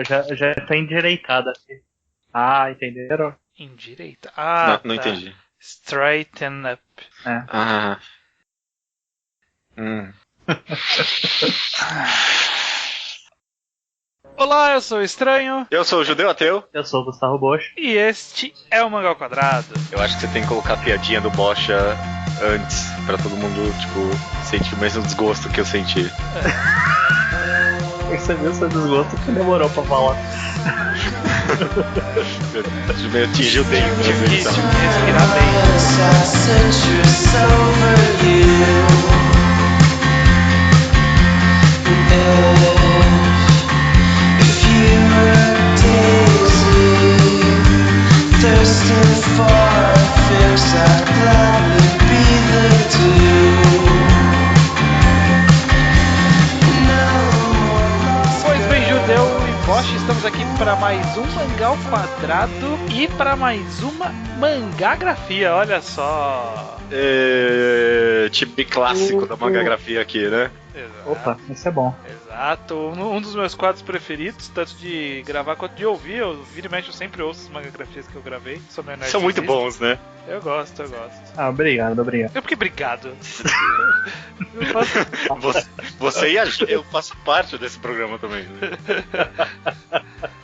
Eu já tô endireitado aqui. Ah, entenderam? Endireita? Ah, Não tá. entendi. Straighten up. É. Ah. Olá, eu sou o Estranho. Eu sou o Judeu Ateu. Eu sou o Gustavo Bosch. E este é o Mangal ao Quadrado. Eu acho que você tem que colocar a piadinha do Bocha antes, pra todo mundo, tipo, sentir o mesmo desgosto que eu senti. Percebeu seu desgosto que demorou pra falar. Me atingiu dentro. Tive que Então. respirar bem. Pois bem, Judeu e Bosch, estamos aqui para mais um Mangal Quadrado e para mais uma mangagrafia, olha só. Tipo clássico da mangagrafia aqui, né? Exato. Opa, isso é bom. Exato, um dos meus quadros preferidos, tanto de gravar quanto de ouvir. Eu vira e mexe, eu sempre ouço as mangagrafias que eu gravei. São muito bons, né? Eu gosto. Ah, obrigado. Eu porque obrigado. Você e a gente, eu faço parte desse programa também. Né?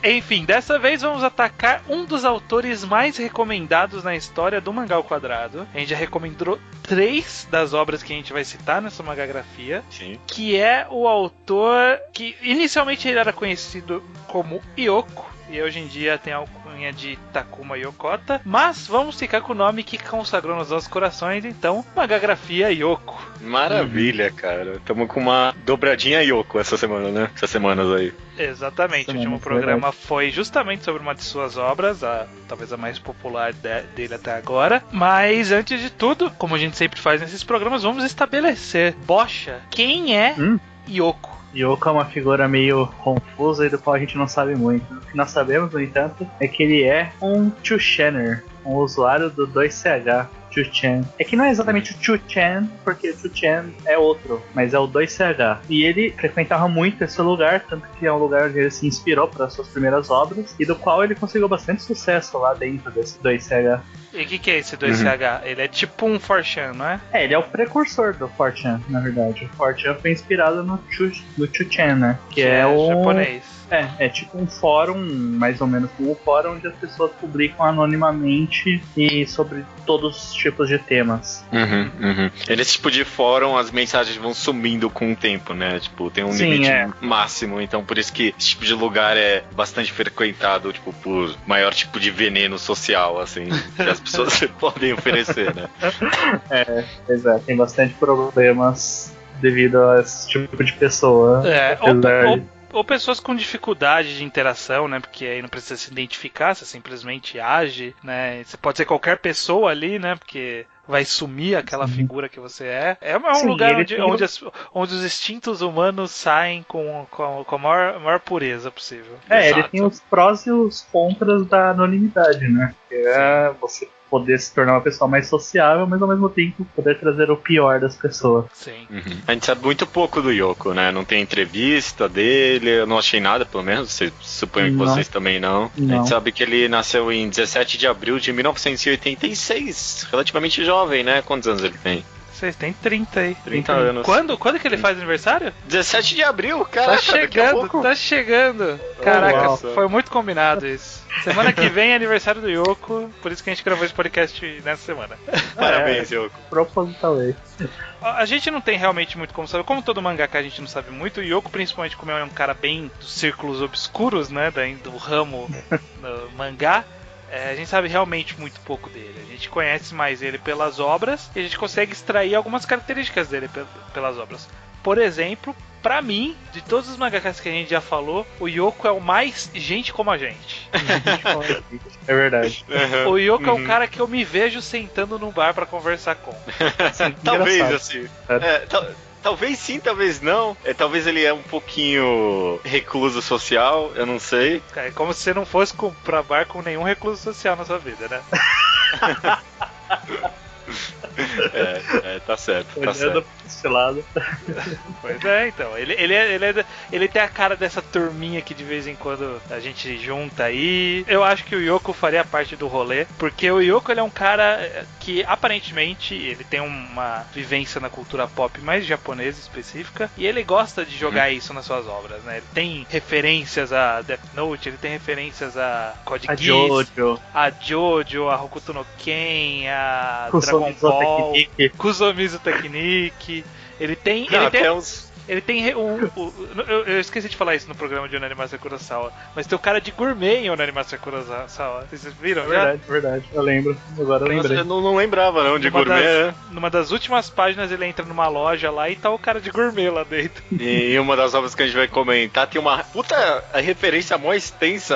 Enfim, dessa vez vamos atacar um dos autores mais recomendados na história do Mangal Quadrado. A gente já recomendou 3 das obras que a gente vai citar nessa mangagrafia. Sim. Que é o autor que inicialmente ele era conhecido como Yoko. E hoje em dia tem a alcunha de Takuma Yokota. Mas vamos ficar com o nome que consagrou nos nossos corações. Então, mangagrafia Yoko. Maravilha, cara. Tamo com uma dobradinha Yoko essa semana, né? Essas semanas aí. Exatamente, o último programa foi justamente sobre uma de suas obras, talvez a mais popular dele até agora. Mas antes de tudo, como a gente sempre faz nesses programas, vamos estabelecer, Bocha, quem é Yoko? Yoko é uma figura meio confusa e do qual a gente não sabe muito. O que nós sabemos, no entanto, é que ele é um Chuchener, um usuário do 2CH. Chuchen. É que não é exatamente o Chuchen, porque o Chuchen é outro, mas é o 2CH. E ele frequentava muito esse lugar, tanto que é um lugar onde ele se inspirou para suas primeiras obras, e do qual ele conseguiu bastante sucesso lá dentro desse 2CH. E o que é esse 2CH? Ele é tipo um 4chan, não é? É, ele é o precursor do 4chan, na verdade. O 4chan foi inspirado no Chuchen, né? Que é o japonês. É tipo um fórum, mais ou menos como um fórum, onde as pessoas publicam anonimamente e sobre todos os tipos de temas. E nesse tipo de fórum, as mensagens vão sumindo com o tempo, né? Tipo, tem um limite máximo, então por isso que esse tipo de lugar é bastante frequentado, tipo, por maior tipo de veneno social, assim, que as pessoas podem oferecer, né? Exato, tem bastante problemas devido a esse tipo de pessoa. Ou pessoas com dificuldade de interação, né? Porque aí não precisa se identificar, você simplesmente age, né? Você pode ser qualquer pessoa ali, né? Porque vai sumir aquela figura que você é. É um lugar onde os instintos humanos saem com a maior pureza possível. Ele tem os prós e os contras da anonimidade, né? Que é você poder se tornar uma pessoa mais sociável, mas ao mesmo tempo poder trazer o pior das pessoas. Sim. A gente sabe muito pouco do Yoko, né? Não tem entrevista dele, eu não achei nada, pelo menos. Suponho que vocês também não. A gente sabe que ele nasceu em 17 de abril de 1986, relativamente jovem, né? Quantos anos ele tem? Vocês têm 30 aí. 30 anos. Quando que ele faz aniversário? 17 de abril, caraca. Tá chegando. Caraca, foi muito combinado isso. Semana que vem é aniversário do Yoko, por isso que a gente gravou esse podcast nessa semana. Parabéns, Yoko. Propositalmente. A gente não tem realmente muito como saber. Como todo mangaka a gente não sabe muito, o Yoko, principalmente como é um cara bem dos círculos obscuros, né, do ramo do mangá, a gente sabe realmente muito pouco dele. A gente conhece mais ele pelas obras e a gente consegue extrair algumas características dele pelas obras. Por exemplo, pra mim, de todos os mangakas que a gente já falou, o Yoko é o mais gente como a gente. É verdade. O Yoko é o cara que eu me vejo sentando num bar pra conversar com. Talvez, assim. Talvez sim, talvez não. Talvez ele é um pouquinho recluso social, eu não sei. É como se você não fosse pra bar com nenhum recluso social na sua vida, né? Tá certo. Olhando pra esse lado. Pois é, então. Ele tem a cara dessa turminha que de vez em quando a gente junta aí. Eu acho que o Yoko faria parte do rolê, porque o Yoko ele é um cara que aparentemente ele tem uma vivência na cultura pop mais japonesa específica, e ele gosta de jogar isso nas suas obras, né? Ele tem referências a Death Note, ele tem referências a Code Geass, a Jojo, a Hokuto no Ken, a Dragon Ball, Kuzomizu Technique. Ele tem eu esqueci de falar isso no programa de Onani Master Kurosawa, mas tem o cara de gourmet em Onani Master Kurosawa. Vocês viram já? Verdade. Eu lembro. Agora eu lembrei. Eu não lembrava não de gourmet. Numa das últimas páginas ele entra numa loja lá e tá o cara de gourmet lá dentro. E uma das obras que a gente vai comentar tem uma puta referência mó extensa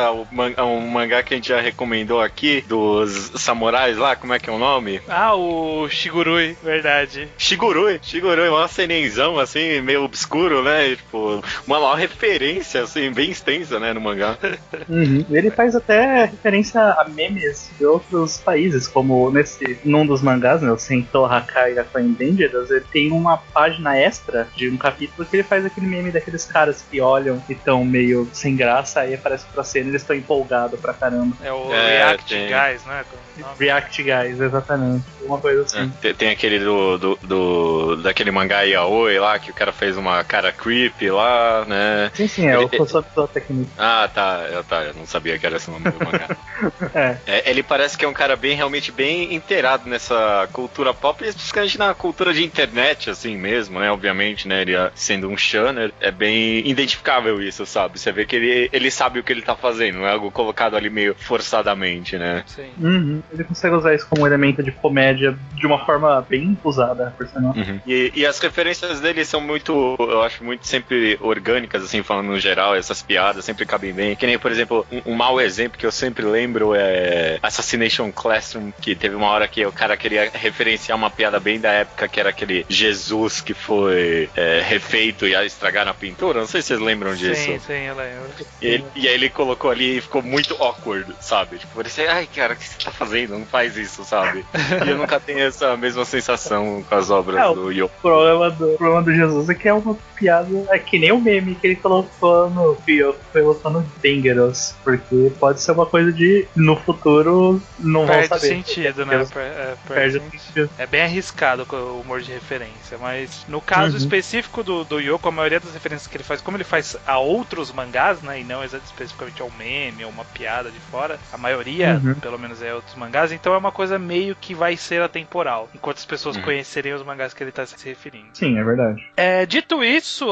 a um mangá que a gente já recomendou aqui, dos samurais lá, como é que é o nome? Ah, o Shigurui, verdade. Shigurui, uma senenzão assim, meio obscuro, né? Tipo, uma maior referência, assim, bem extensa, né, no mangá. Ele faz até referência a memes de outros países, como num dos mangás, né, o Sentou Hakai Yakoi Dangerous, ele tem uma página extra de um capítulo que ele faz aquele meme daqueles caras que olham e estão meio sem graça, aí aparece pra cena e eles estão empolgados pra caramba. É o React Guys, né? React Guys, exatamente. Uma coisa assim. Tem aquele daquele mangá Yaoi lá, que o cara fez uma cara creepy lá, né? Sim, é o Kurosawa Technique. Ah, tá, eu não sabia que era esse nome do mangá. Ele parece que é um cara realmente bem inteirado nessa cultura pop, especialmente na cultura de internet, assim mesmo, né? Obviamente, né? Ele sendo um shonen, é bem identificável isso, sabe? Você vê que ele sabe o que ele tá fazendo, não é algo colocado ali meio forçadamente, né? Sim. Ele consegue usar isso como elemento de comédia de uma forma bem usada, por sinal. E as referências dele são muito, eu acho, muito sempre orgânicas, assim, falando no geral, essas piadas sempre cabem bem. Que nem, por exemplo, um mau exemplo que eu sempre lembro é Assassination Classroom, que teve uma hora que o cara queria referenciar uma piada bem da época, que era aquele Jesus que foi refeito e estragaram a pintura. Não sei se vocês lembram disso. Sim, eu lembro. E aí ele colocou ali e ficou muito awkward, sabe? Tipo, parecia, ai, cara, o que você tá fazendo? Não faz isso, sabe? E eu nunca tenho essa mesma sensação com as obras do Yoko. O problema do Jesus é que é uma piada, é que nem o meme que ele colocou no Yoko, colocou no Dangerous, porque pode ser uma coisa de, no futuro, não vão saber. Perde sentido, né? Perde sentido. É bem arriscado com o humor de referência, mas no caso específico do Yoko, a maioria das referências que ele faz, como ele faz a outros mangás, né, e não especificamente ao meme ou uma piada de fora, a maioria, pelo menos, é outros mangás, então é uma coisa meio que vai ser atemporal, enquanto as pessoas conhecerem os mangás que ele tá se referindo. Sim, é verdade. Dito isso,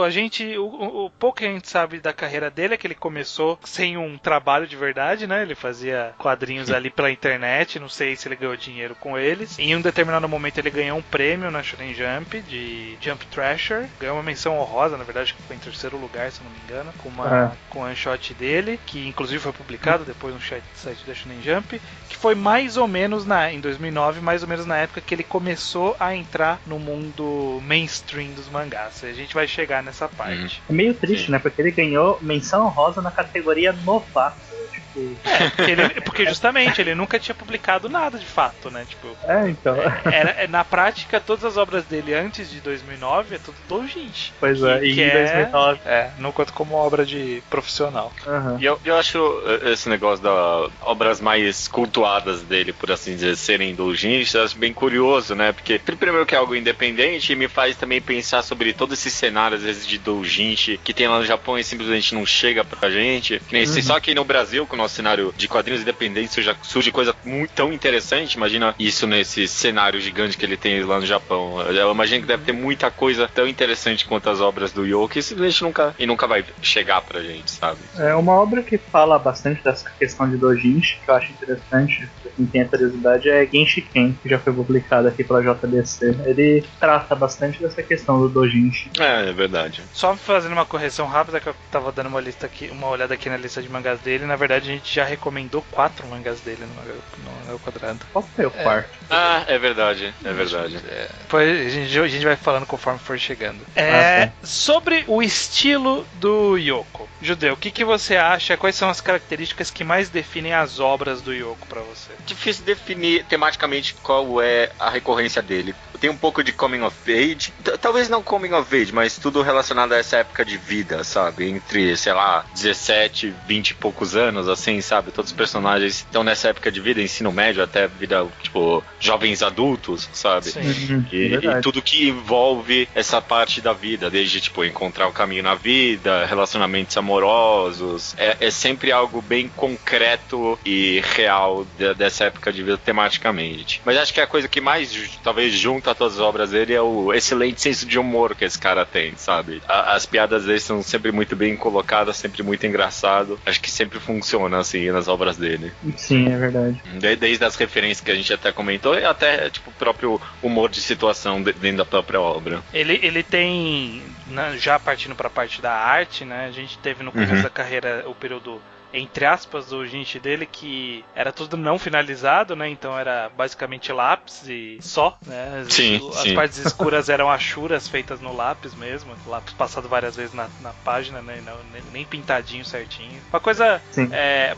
o pouco que a gente sabe da carreira dele é que ele começou sem um trabalho de verdade, né? Ele fazia quadrinhos ali pela internet, não sei se ele ganhou dinheiro com eles. Em um determinado momento ele ganhou um prêmio na Shonen Jump de Jump Thrasher, ganhou uma menção honrosa, na verdade, que foi em terceiro lugar, se não me engano, com um one shot dele, que inclusive foi publicado depois no site da Shonen Jump, que foi mais ou menos em 2009, mais ou menos na época que ele começou a entrar no mundo mainstream dos mangás. A gente vai chegar nessa parte. É meio triste, né? Porque ele ganhou menção honrosa na categoria novato. Porque justamente ele nunca tinha publicado nada de fato, né? Tipo, então. Na prática, todas as obras dele antes de 2009 é tudo doujinshi. Pois é, e em 2009. Não conta como obra de profissional. E eu acho esse negócio das obras mais cultuadas dele, por assim dizer, serem doujinshi, eu acho bem curioso, né? Porque, primeiro, que é algo independente, e me faz também pensar sobre todo esse cenário, às vezes, de doujinshi que tem lá no Japão e simplesmente não chega pra gente. Que nem só aqui no Brasil, com o nosso cenário de quadrinhos independentes, já surge coisa muito tão interessante. Imagina isso nesse cenário gigante que ele tem lá no Japão. Eu imagino que deve ter muita coisa tão interessante quanto as obras do Yoko, que simplesmente nunca vai chegar pra gente, sabe? É uma obra que fala bastante dessa questão de doujinshi, que eu acho interessante, pra quem tem a curiosidade, é Genshiken, que já foi publicado aqui pela JBC. Ele trata bastante dessa questão do doujinshi. É verdade. Só fazendo uma correção rápida, que eu tava dando uma olhada aqui na lista de mangás dele, na verdade a gente já recomendou 4 mangás dele no Ao Quadrado. Qual foi o quarto? É verdade. Depois a gente vai falando conforme for chegando. Sobre o estilo do Yoko. Judeu, o que você acha? Quais são as características que mais definem as obras do Yoko pra você? Difícil definir tematicamente qual é a recorrência dele. tem um pouco de coming of age. Talvez não coming of age, mas tudo relacionado a essa época de vida, sabe? Entre, sei lá, 17, 20 e poucos anos, assim, sabe? Todos os personagens estão nessa época de vida, ensino médio até vida, tipo, jovens adultos, sabe? E tudo que envolve essa parte da vida, desde, tipo, encontrar o caminho na vida, relacionamentos amorosos, é sempre algo bem concreto e real dessa época de vida tematicamente. Mas acho que a coisa que mais, talvez, junta todas as obras dele é o excelente senso de humor que esse cara tem, sabe? As piadas dele são sempre muito bem colocadas, sempre muito engraçado. Acho que sempre funciona, assim, nas obras dele. Sim, é verdade. Desde as referências que a gente até comentou e até, tipo, o próprio humor de situação dentro da própria obra. Ele tem, né, já partindo pra parte da arte, né? A gente teve no começo da carreira o período, entre aspas, do Ginichi dele, que era tudo não finalizado, né? Então era basicamente lápis e só, né? As partes escuras eram achuras feitas no lápis mesmo, lápis passado várias vezes na página, né? Não, nem pintadinho certinho. Uma coisa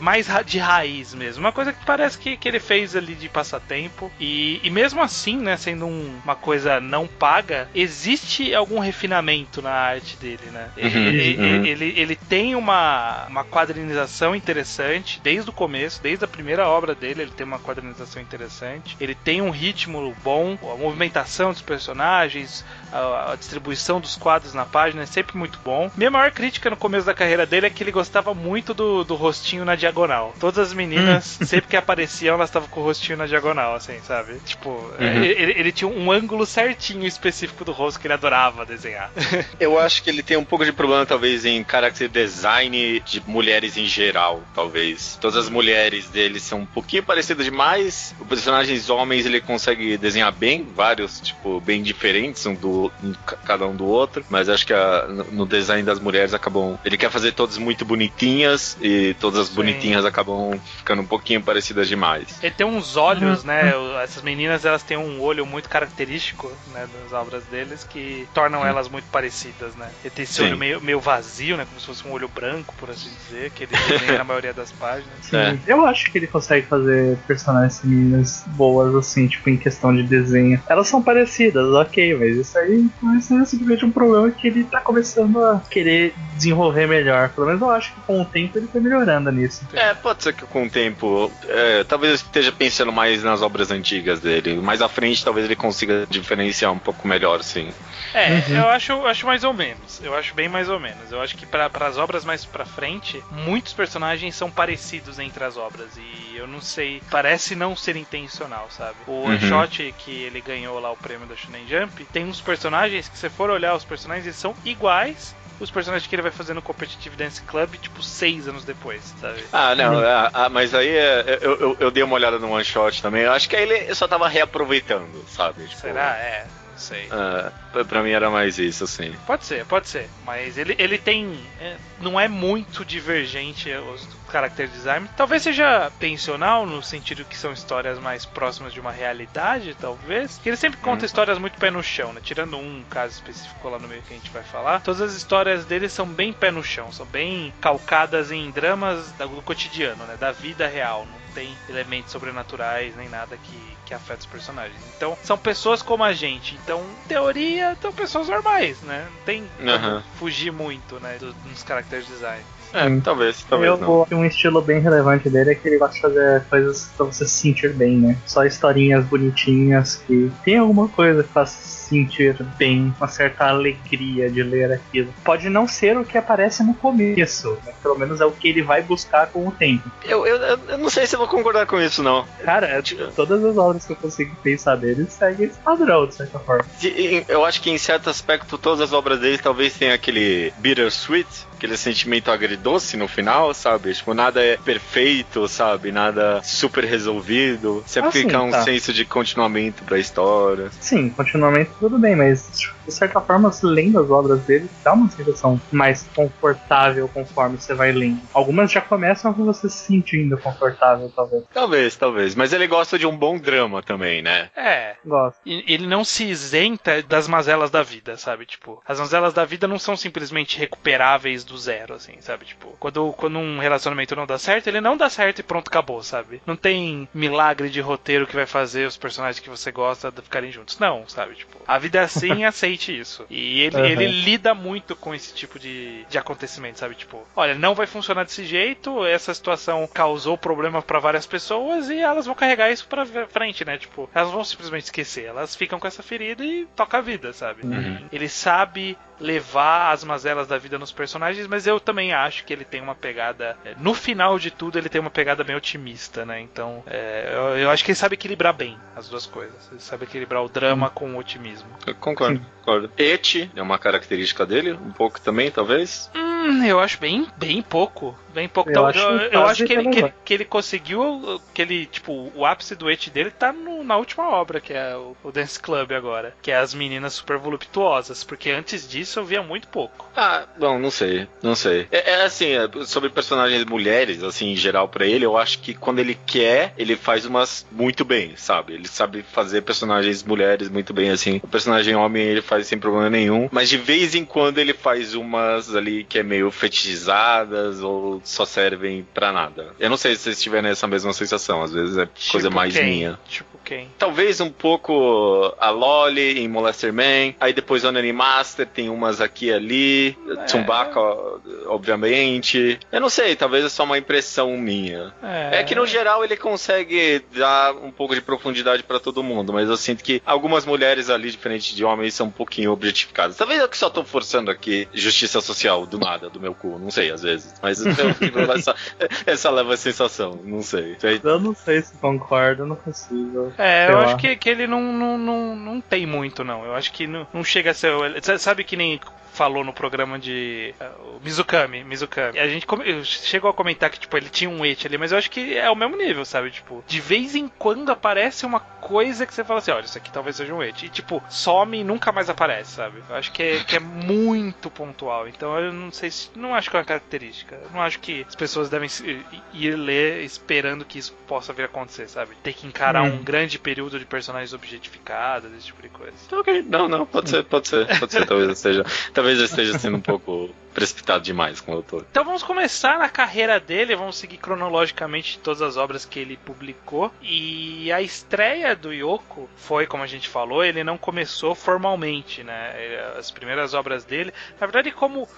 mais de raiz mesmo. Uma coisa que parece que ele fez ali de passatempo. E mesmo assim, né? Sendo uma coisa não paga, existe algum refinamento na arte dele, né? Ele tem uma quadrinização interessante desde o começo, desde a primeira obra dele. Ele tem uma quadrinização interessante, ele tem um ritmo bom, a movimentação dos personagens, a distribuição dos quadros na página é sempre muito bom. Minha maior crítica no começo da carreira dele é que ele gostava muito do rostinho na diagonal. Todas as meninas, sempre que apareciam, elas estavam com o rostinho na diagonal, assim, sabe? Tipo, ele tinha um ângulo certinho específico do rosto que ele adorava desenhar. Eu acho que ele tem um pouco de problema, talvez, em character design de mulheres em geral, talvez. Todas as mulheres dele são um pouquinho parecidas demais. Os personagens homens ele consegue desenhar bem, vários, tipo, bem diferentes, cada um do outro, mas acho que no design das mulheres ele quer fazer todas muito bonitinhas e todas as bonitinhas acabam ficando um pouquinho parecidas demais. Ele tem uns olhos, né? Essas meninas, elas têm um olho muito característico, né, das obras deles, que tornam elas muito parecidas, né? Ele tem esse olho meio vazio, né? Como se fosse um olho branco, por assim dizer, que ele desenha na maioria das páginas. Sim. Eu acho que ele consegue fazer personagens femininas boas, assim, tipo, em questão de desenho. Elas são parecidas, ok, mas isso aí é simplesmente um problema que ele tá começando a querer desenvolver melhor. Pelo menos eu acho que com o tempo ele foi melhorando nisso. Pode ser que com o tempo, talvez eu esteja pensando mais nas obras antigas dele. Mais à frente, talvez ele consiga diferenciar um pouco melhor, sim. Eu acho mais ou menos. Eu acho bem mais ou menos. Eu acho que para as obras mais pra frente, muitos personagens são parecidos entre as obras. E eu não sei, parece não ser intencional, sabe? O One Shot que ele ganhou lá o prêmio da Shonen Jump, tem uns personagens que, se for olhar os personagens, eles são iguais os personagens que ele vai fazer no Competitive Dance Club, tipo, 6 anos depois, sabe? Mas aí eu dei uma olhada no One Shot também. Eu acho que aí ele só tava reaproveitando, sabe? Tipo, será? Não sei. Pra mim era mais isso, assim. Pode ser. Mas ele tem... não é muito divergente os character design. Talvez seja intencional, no sentido que são histórias mais próximas de uma realidade, talvez. Que ele sempre conta histórias muito pé no chão, né? Tirando um caso específico lá no meio que a gente vai falar. Todas as histórias dele são bem pé no chão. São bem calcadas em dramas do cotidiano, né? Da vida real. Não tem elementos sobrenaturais, nem nada que afeta os personagens. Então, são pessoas como a gente. Então, em teoria, são pessoas normais, né? Não tem como fugir muito, né? Dos character design. Talvez um estilo bem relevante dele é que ele gosta de fazer coisas pra você se sentir bem, né? Só historinhas bonitinhas que tem alguma coisa que faz sentir bem, uma certa alegria de ler aquilo. Pode não ser o que aparece no começo, mas pelo menos é o que ele vai buscar com o tempo. Eu não sei se eu vou concordar com isso, não. Cara, todas as obras que eu consigo pensar dele seguem esse padrão, de certa forma. Eu acho que em certo aspecto todas as obras dele talvez tenham aquele bittersweet, aquele sentimento agridoce no final, sabe? Tipo, nada é perfeito, sabe? Nada super resolvido. Sempre fica um senso de continuamento pra história. Sim, continuamento tudo bem, mas de certa forma, lendo as obras dele, dá uma sensação mais confortável conforme você vai lendo. Algumas já começam com você se sentindo confortável, talvez. Talvez. Mas ele gosta de um bom drama também, né? Gosta. Ele não se isenta das mazelas da vida, sabe? Tipo, as mazelas da vida não são simplesmente recuperáveis do zero, assim, sabe? Tipo, quando um relacionamento não dá certo, ele não dá certo e pronto, acabou, sabe? Não tem milagre de roteiro que vai fazer os personagens que você gosta ficarem juntos. Não, sabe? Tipo, a vida é assim, aceite isso. E ele lida muito com esse tipo de acontecimento, sabe? Tipo, olha, não vai funcionar desse jeito, essa situação causou problema pra várias pessoas e elas vão carregar isso pra frente, né? Tipo, elas vão simplesmente esquecer, elas ficam com essa ferida e toca a vida, sabe? Ele sabe levar as mazelas da vida nos personagens, mas eu também acho que ele tem uma pegada, no final de tudo, ele tem uma pegada bem otimista, né? Então, eu acho que ele sabe equilibrar bem as duas coisas. Ele sabe equilibrar o drama com o otimismo. Eu concordo. Eti é uma característica dele, um pouco também, talvez? Eu acho bem pouco. Bem pouco. Eu acho que ele conseguiu, tipo, o ápice do Eti dele tá na última obra, que é o Dance Club agora, que é as meninas super voluptuosas, porque antes disso eu via muito pouco. Bom, não sei. Assim, sobre personagens mulheres, assim, em geral pra ele, eu acho que quando ele quer, ele faz umas muito bem, sabe? Ele sabe fazer personagens mulheres muito bem, assim. O personagem homem ele faz sem problema nenhum, mas de vez em quando ele faz umas ali que é meio fetichizadas ou só servem pra nada. Eu não sei se vocês tiverem essa mesma sensação, às vezes é coisa mais minha. Tipo quem? Talvez um pouco a Loli em Molester Man, aí depois o Onani Master tem umas aqui e ali, Tsubaka, obviamente. Eu não sei, talvez é só uma impressão minha. É que no geral ele consegue dar um pouco de profundidade pra todo mundo, mas eu sinto que algumas mulheres ali, diferente de homens, são um pouquinho objetificadas. Talvez eu que só tô forçando aqui justiça social do nada, do meu cu, não sei, às vezes. Mas essa leva a sensação, não sei. Eu não sei se concordo, não consigo. Eu acho que ele não tem muito, não. Eu acho que não chega a ser... Sabe que nem falou no programa de Mizukami. A gente chegou a comentar que, tipo, ele tinha um Eti ali, mas eu acho que é o mesmo nível, sabe? Tipo, de vez em quando aparece uma coisa que você fala assim, olha, isso aqui talvez seja um Eti. E, tipo, some e nunca mais aparece, sabe? Eu acho que é muito pontual. Então, eu não sei se... Não acho que é uma característica. Eu não acho que as pessoas devem ir ler esperando que isso possa vir a acontecer, sabe? Ter que encarar um grande período de personagens objetificados, esse tipo de coisa. Ok, não, pode ser, talvez eu esteja sendo um pouco precipitado demais com o autor. Então vamos começar na carreira dele, vamos seguir cronologicamente todas as obras que ele publicou. E a estreia do Yoko foi, como a gente falou, ele não começou formalmente, né? As primeiras obras dele, na verdade, como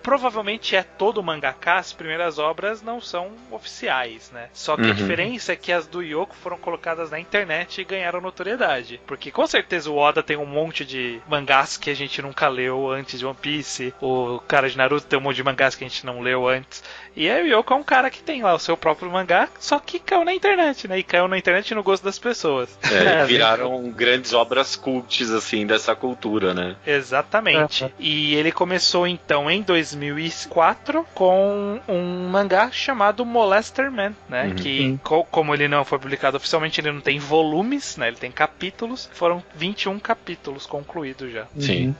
provavelmente é todo mangaka, as primeiras obras não são oficiais, né? Só que a diferença é que as do Yoko foram colocadas na internet e ganharam notoriedade. Porque com certeza o Oda tem um monte de mangás que a gente nunca leu antes de One Piece, o cara de Naruto tem um monte de mangás que a gente não leu antes. E aí o Yoko é um cara que tem lá o seu próprio mangá, só que caiu na internet, né? E caiu na internet no gosto das pessoas. Viraram grandes obras cults, assim, dessa cultura, né? Exatamente. E ele começou, então, em 2004 com um mangá chamado Molester Man, né? Que, como ele não foi publicado oficialmente, ele não tem volumes, né? Ele tem capítulos. Foram 21 capítulos concluídos já. Sim.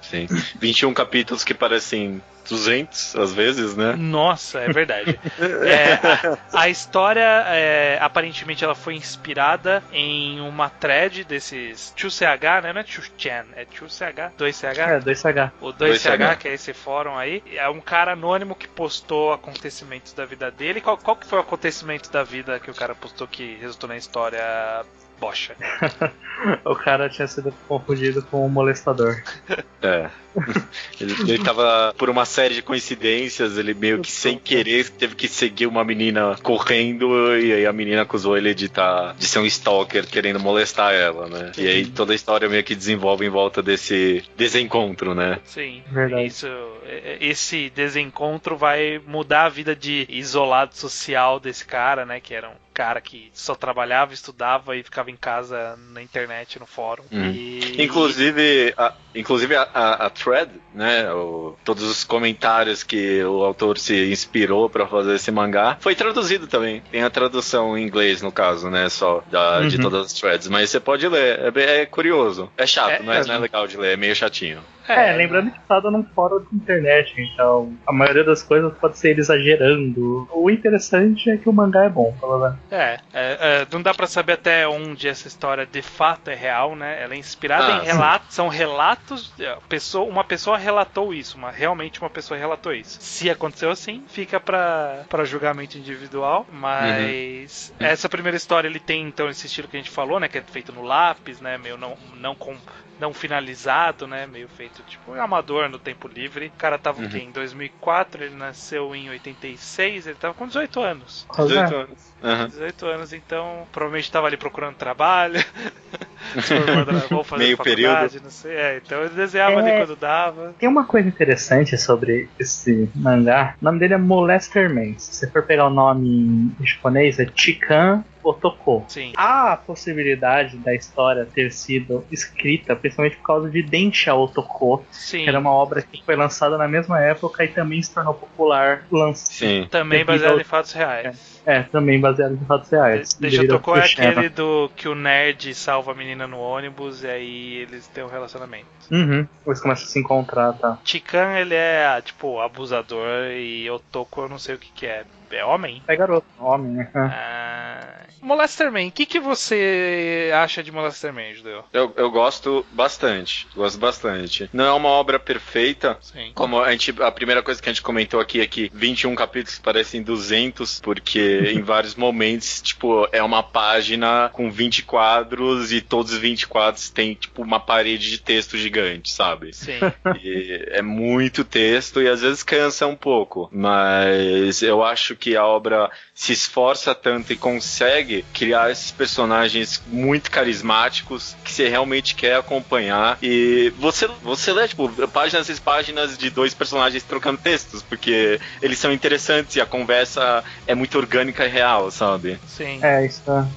21 capítulos que parecem 200 às vezes, né? Nossa, é verdade. A história, aparentemente, ela foi inspirada em uma thread desses 2CH, né? Não é 2chan, é 2CH? 2CH? 2CH. O 2CH, que é esse fórum aí, é um cara anônimo que postou acontecimentos da vida dele. Qual que foi o acontecimento da vida que o cara postou que resultou na história bocha? O cara tinha sido confundido com um molestador. Ele tava, por uma série de coincidências, ele meio que sem querer teve que seguir uma menina correndo, e aí a menina acusou ele de ser um stalker querendo molestar ela, né? E aí toda a história meio que desenvolve em volta desse desencontro, né? Sim, verdade. Esse desencontro vai mudar a vida de isolado social desse cara, né? Que era um cara que só trabalhava, estudava e ficava em casa na internet, no fórum. Inclusive a thread, né? Todos os comentários que o autor se inspirou para fazer esse mangá foi traduzido também. Tem a tradução em inglês, no caso, né? Só de todas as threads. Mas você pode ler. É curioso. É chato, não é legal de ler. É meio chatinho. Lembrando que tá num fórum de internet, então a maioria das coisas pode ser ele exagerando. O interessante é que o mangá é bom, pelo menos. Não dá pra saber até onde essa história de fato é real, né? Ela é inspirada em relatos, são relatos, uma pessoa relatou isso, realmente uma pessoa relatou isso. Se aconteceu assim, fica pra julgamento individual, mas essa primeira história ele tem então esse estilo que a gente falou, né? Que é feito no lápis, né? Meio não finalizado, né? Meio feito tipo um amador no tempo livre. O cara tava em 2004, ele nasceu em 86, ele tava com 18 anos. 18 anos. 18 anos, então provavelmente tava ali procurando trabalho. Vou fazer meio período. Não sei. Então ele desenhava ali quando dava. Tem uma coisa interessante sobre esse mangá. O nome dele é Molester Man. Se você for pegar o nome em japonês, é Chikan Otoko. Sim. Há a possibilidade da história ter sido escrita principalmente por causa de Densha Otoko, Sim. que era uma obra que foi lançada na mesma época e também se tornou popular. Sim. Também baseado em fatos reais. Também baseado em fatos reais. Densha Otoko é aquele do que o nerd salva a menina no ônibus e aí eles têm um relacionamento. Eles começam a se encontrar, tá? Chikan, ele é tipo abusador e Otoko eu não sei o que é. É homem? É garoto, homem, né? Molester Man, o que você acha de Molester Man, Judeu? Eu gosto bastante. Não é uma obra perfeita. Sim. Como a primeira coisa que a gente comentou aqui é que 21 capítulos parecem 200, porque em vários momentos, tipo, é uma página com 20 quadros e todos os 20 quadros tem, tipo, uma parede de texto gigante, sabe? Sim. E é muito texto e às vezes cansa um pouco, mas eu acho que a obra se esforça tanto e consegue criar esses personagens muito carismáticos que você realmente quer acompanhar. E você lê, tipo, páginas e páginas de dois personagens trocando textos, porque eles são interessantes e a conversa é muito orgânica e real, sabe? Sim.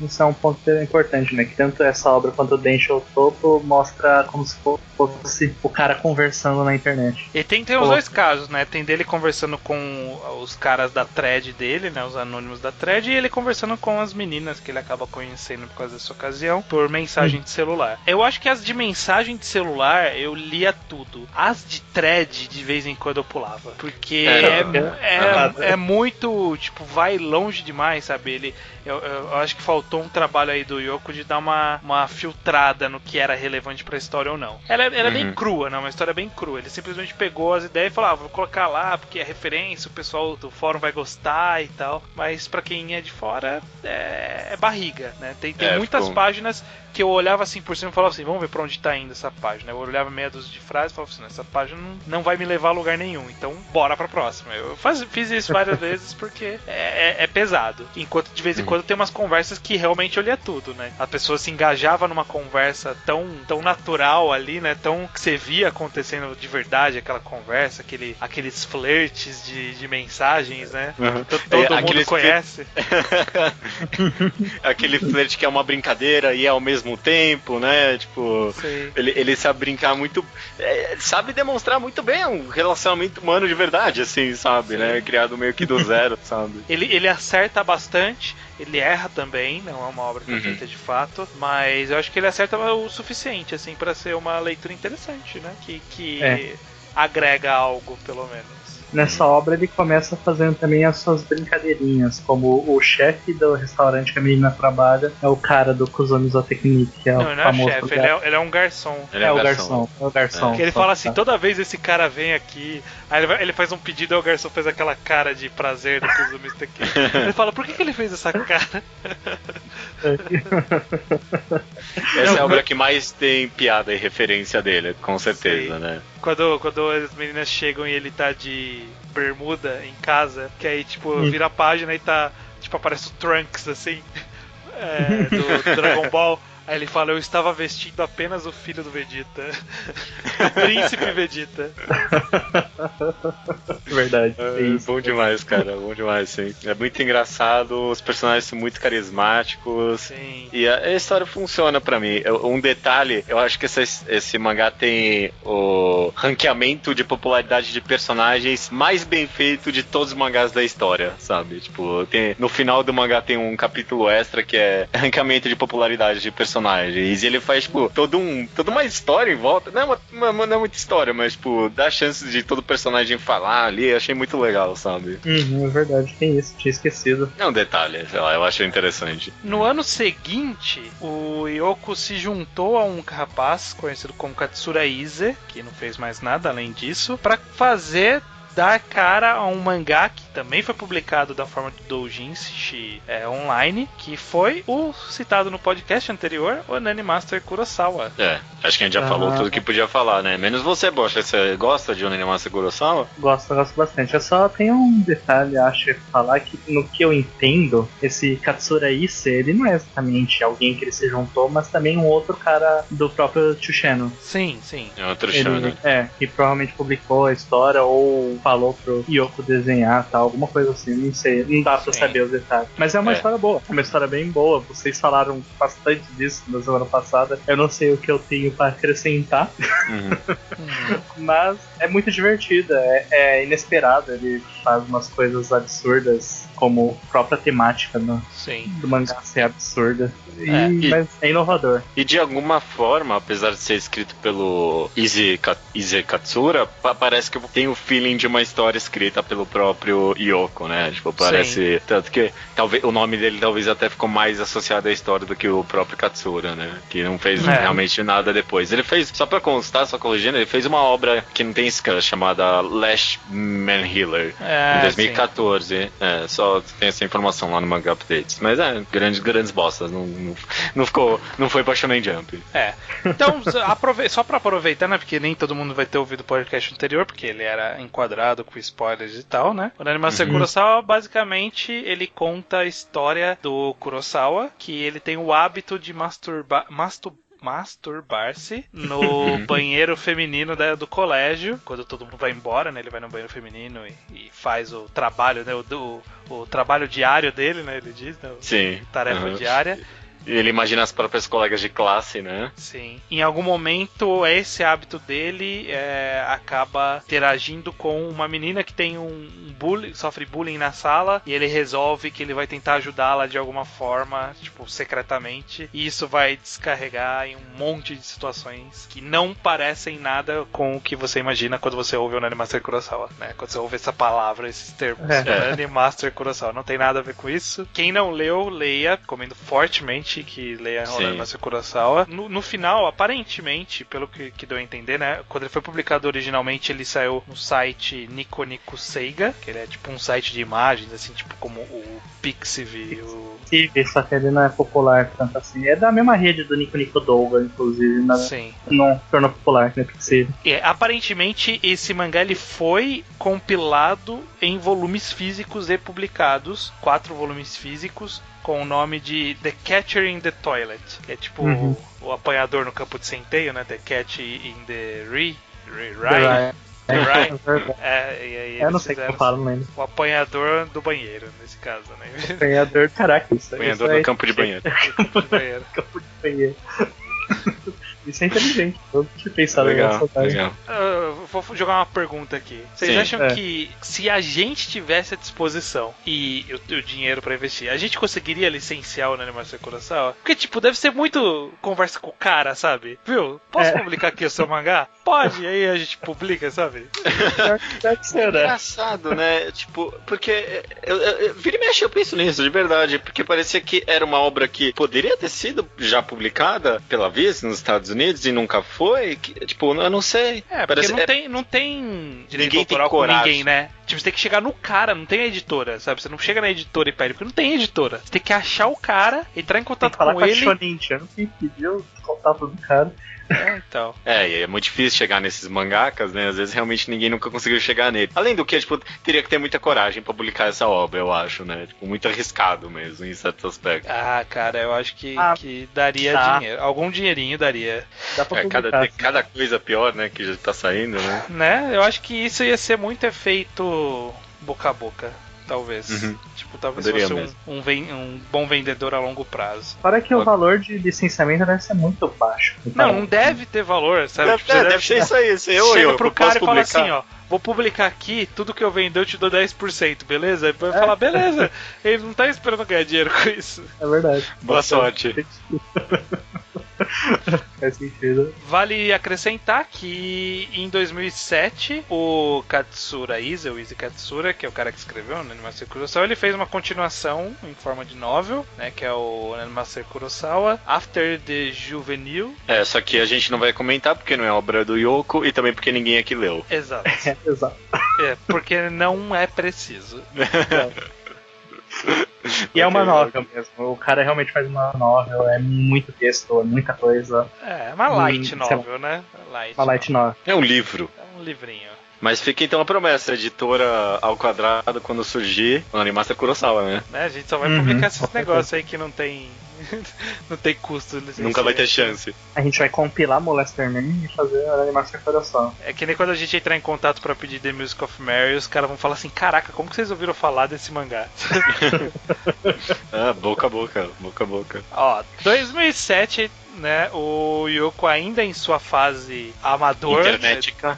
Isso é um ponto importante, né? Que tanto essa obra quanto o Densha Otoko mostra como se fosse o cara conversando na internet. E tem os dois casos, né? Tem dele conversando com os caras da thread dele, né? Os anônimos da thread, e ele conversando com as meninas que ele acaba conhecendo por causa dessa ocasião, por mensagem de celular. Eu acho que as de mensagem de celular eu lia tudo. As de thread, de vez em quando eu pulava. Porque é muito, tipo, vai longe demais, sabe? Eu acho que faltou um trabalho aí do Yoko de dar uma filtrada no que era relevante pra história ou não. Ela é bem crua, né? Uma história bem crua. Ele simplesmente pegou as ideias e falou, vou colocar lá porque é referência, o pessoal do fórum vai gostar e tal. Mas pra quem é de fora, é barriga, né? Tem muitas páginas que eu olhava assim por cima e falava assim, vamos ver pra onde tá indo essa página. Eu olhava meia dúzia de frases e falava assim, essa página não vai me levar a lugar nenhum, então bora pra próxima. Eu fiz isso várias vezes porque é pesado. Enquanto de vez em quando tem umas conversas que realmente eu lia tudo, né? A pessoa se engajava numa conversa tão natural ali, né? Tão que você via acontecendo de verdade aquela conversa, aqueles flertes de mensagens, né? Todo mundo conhece. Aquele flerte que é uma brincadeira e é ao mesmo tempo, né? Tipo, ele sabe brincar muito, sabe demonstrar muito bem um relacionamento humano de verdade, assim, sabe, né? Criado meio que do zero, sabe? Ele acerta bastante, ele erra também, não é uma obra perfeita de fato, mas eu acho que ele acerta o suficiente, assim, pra ser uma leitura interessante, né? Que agrega algo, pelo menos. Nessa obra ele começa fazendo também as suas brincadeirinhas, como o chefe do restaurante que a menina trabalha é o cara do Kuzumi Zootechnique, que é o famoso. Não é chefe, ele é um garçom. É o garçom. Que ele fala assim, toda vez esse cara vem aqui, aí ele faz um pedido e o garçom faz aquela cara de prazer do Kuzumi Zootechnique. Ele fala, por que ele fez essa cara? Essa é a obra que mais tem piada e referência dele, com certeza, né? Quando as meninas chegam e ele tá de bermuda em casa, que aí, tipo, vira a página e tá, tipo, aparece o Trunks, assim, do Dragon Ball. Aí ele fala, eu estava vestindo apenas o filho do Vegeta. O príncipe Vegeta. Verdade. Bom demais, cara. Bom demais, sim. É muito engraçado, os personagens são muito carismáticos. Sim. E a história funciona pra mim. Um detalhe, eu acho que esse mangá tem o ranqueamento de popularidade de personagens mais bem feito de todos os mangás da história, sabe? Tipo, no final do mangá tem um capítulo extra que é ranqueamento de popularidade de personagens personagens. E ele faz, tipo, toda uma história em volta. Não é muita história, mas, tipo, dá chance de todo personagem falar ali. Eu achei muito legal, sabe? É verdade, tem isso, tinha esquecido. É um detalhe, sei lá, eu achei interessante. No ano seguinte, o Yoko se juntou a um rapaz conhecido como Katsura Ize, que não fez mais nada além disso, pra dar cara a um mangá que também foi publicado da forma do doujinshi online, que foi o citado no podcast anterior, o Nani Master Kurosawa. Acho que a gente já falou tudo que podia falar, né? Menos você, Bocha. Você gosta de Nani Master Kurosawa? Gosto bastante. Eu só tenho um detalhe, acho, falar que no que eu entendo, esse Katsura Ise, ele não é exatamente alguém que ele se juntou, mas também um outro cara do próprio Chusheno. Sim. É outro Chusheno. Que provavelmente publicou a história ou falou pro Yoko desenhar, tal, alguma coisa assim, não sei, não dá pra saber os detalhes. Mas é uma história boa, uma história bem boa. Vocês falaram bastante disso na semana passada. Eu não sei o que eu tenho pra acrescentar, mas é muito divertida, é inesperada. Ele faz umas coisas absurdas, como a própria temática do mangá ser absurda. Mas é inovador. E de alguma forma, apesar de ser escrito pelo Ize Katsura, parece que tem o feeling de uma história escrita pelo próprio Yoko, né? Tipo, parece. Tanto que talvez o nome dele talvez até ficou mais associado à história do que o próprio Katsura, né? Que não fez realmente nada depois. Ele fez, só pra constar, só corrigindo, ele fez uma obra que não tem scan, chamada Lash Man Healer, em 2014. Só tem essa informação lá no Manga Updates. Mas grandes bostas. Não foi pra Shonen Jump. Então, só pra aproveitar, né? Porque nem todo mundo vai ter ouvido o podcast anterior, porque ele era enquadrado com spoilers e tal, né? O Nani Master Kurosawa, basicamente, ele conta a história do Kurosawa, que ele tem o hábito de masturbar-se no banheiro feminino do colégio, quando todo mundo vai embora, né? Ele vai no banheiro feminino e faz o trabalho, né? O trabalho diário dele, né? Ele diz, né? Sim. Tarefa diária. Ele imagina as próprias colegas de classe, né? Sim. Em algum momento, esse hábito dele acaba interagindo com uma menina que tem sofre bullying na sala, e ele resolve que ele vai tentar ajudá-la de alguma forma, tipo, secretamente, e isso vai descarregar em um monte de situações que não parecem nada com o que você imagina quando você ouve o Nani Master Kurosawa, né? Quando você ouve essa palavra, esses termos. Nani Master Kurosawa. Não tem nada a ver com isso. Quem não leu, leia. Recomendo fortemente que leia o Nani Master Kurosawa. No final, aparentemente, pelo que deu a entender, né? Quando ele foi publicado originalmente, ele saiu no site Nico Nico Seiga, que ele é tipo um site de imagens, assim, tipo como o Pixiv. Só que ele não é popular tanto assim. É da mesma rede do Nico Nico Douga, inclusive. Não tornou popular, né? Pixiv. Aparentemente, esse mangá ele foi compilado em volumes físicos e publicados. 4 volumes físicos, com o nome de The Catcher in the Toilet. É tipo o apanhador no campo de centeio, né? The Cat in the Rye. Eu não sei o que eu falo, não lembro. O apanhador do banheiro, nesse caso, né? Apanhador, caraca, isso apanhador do campo de banheiro. Campo de banheiro. Isso é inteligente. Eu tinha pensado legal. Vou jogar uma pergunta aqui. Vocês acham que se a gente tivesse a disposição e o dinheiro pra investir, a gente conseguiria licenciar o Nani Master Kurosawa? Porque, tipo, deve ser muito conversa com o cara, sabe? Viu? Posso publicar aqui o seu mangá? Pode, aí a gente publica, sabe? Deve ser, né? Engraçado, né? Tipo, porque vira e mexe, eu penso nisso, de verdade. Porque parecia que era uma obra que poderia ter sido já publicada pela Viz nos Estados Unidos e nunca foi, tipo, eu não sei. Porque parece, não tem direito ninguém autoral tem coragem. com ninguém, né? Tipo, você tem que chegar no cara, não tem a editora, sabe? Você não chega na editora e pede, porque não tem editora. Você tem que achar o cara, entrar em contato com ele. Shonen Jump e pedir o contato do cara. Então. E é muito difícil chegar nesses mangakas, né? Às vezes realmente ninguém nunca conseguiu chegar nele. Além do que, tipo, teria que ter muita coragem pra publicar essa obra, eu acho, né? Tipo, muito arriscado mesmo em certos aspectos. Cara, eu acho que daria dinheiro. Algum dinheirinho daria. Dá pra publicar, cada coisa pior, né? Que já tá saindo, né? Eu acho que isso ia ser muito efeito boca a boca. Talvez. Tipo, talvez fosse um bom vendedor a longo prazo. Para que o valor de licenciamento deve ser muito baixo. Não deve ter valor, sabe? Deve ser isso aí. Chega pro cara e fala assim, ó, vou publicar aqui, tudo que eu vender eu te dou 10%, beleza? Ele vai falar, beleza. Ele não tá esperando ganhar dinheiro com isso. É verdade. Boa sorte. Faz sentido. Vale acrescentar que em 2007 o Katsura Ise, o Ise Katsura, que é o cara que escreveu o Nanemaster Kurosawa, ele fez uma continuação em forma de novel, né, que é o Nanemaster Kurosawa After the Juvenile. Só que a gente não vai comentar porque não é obra do Yoko e também porque ninguém aqui leu. Exato. Exato. Porque não é preciso. E é uma novel mesmo. O cara realmente faz uma novel, é muito texto, é muita coisa. É uma light novel, né? Uma light novel. É um livro. É um livrinho. Mas fica então a promessa, editora ao quadrado, quando surgir, o Nanemaster Kurosawa, né? A gente só vai publicar esses negócios aí que não tem não tem custo. Nunca vai ter chance. A gente vai compilar Molester Man e fazer a Animação Coração. É que nem quando a gente entrar em contato pra pedir The Music of Mary, os caras vão falar assim, caraca, como que vocês ouviram falar desse mangá? Boca a boca, boca a boca. Ó, 2007, né, o Yoko ainda em sua fase amador, internetica,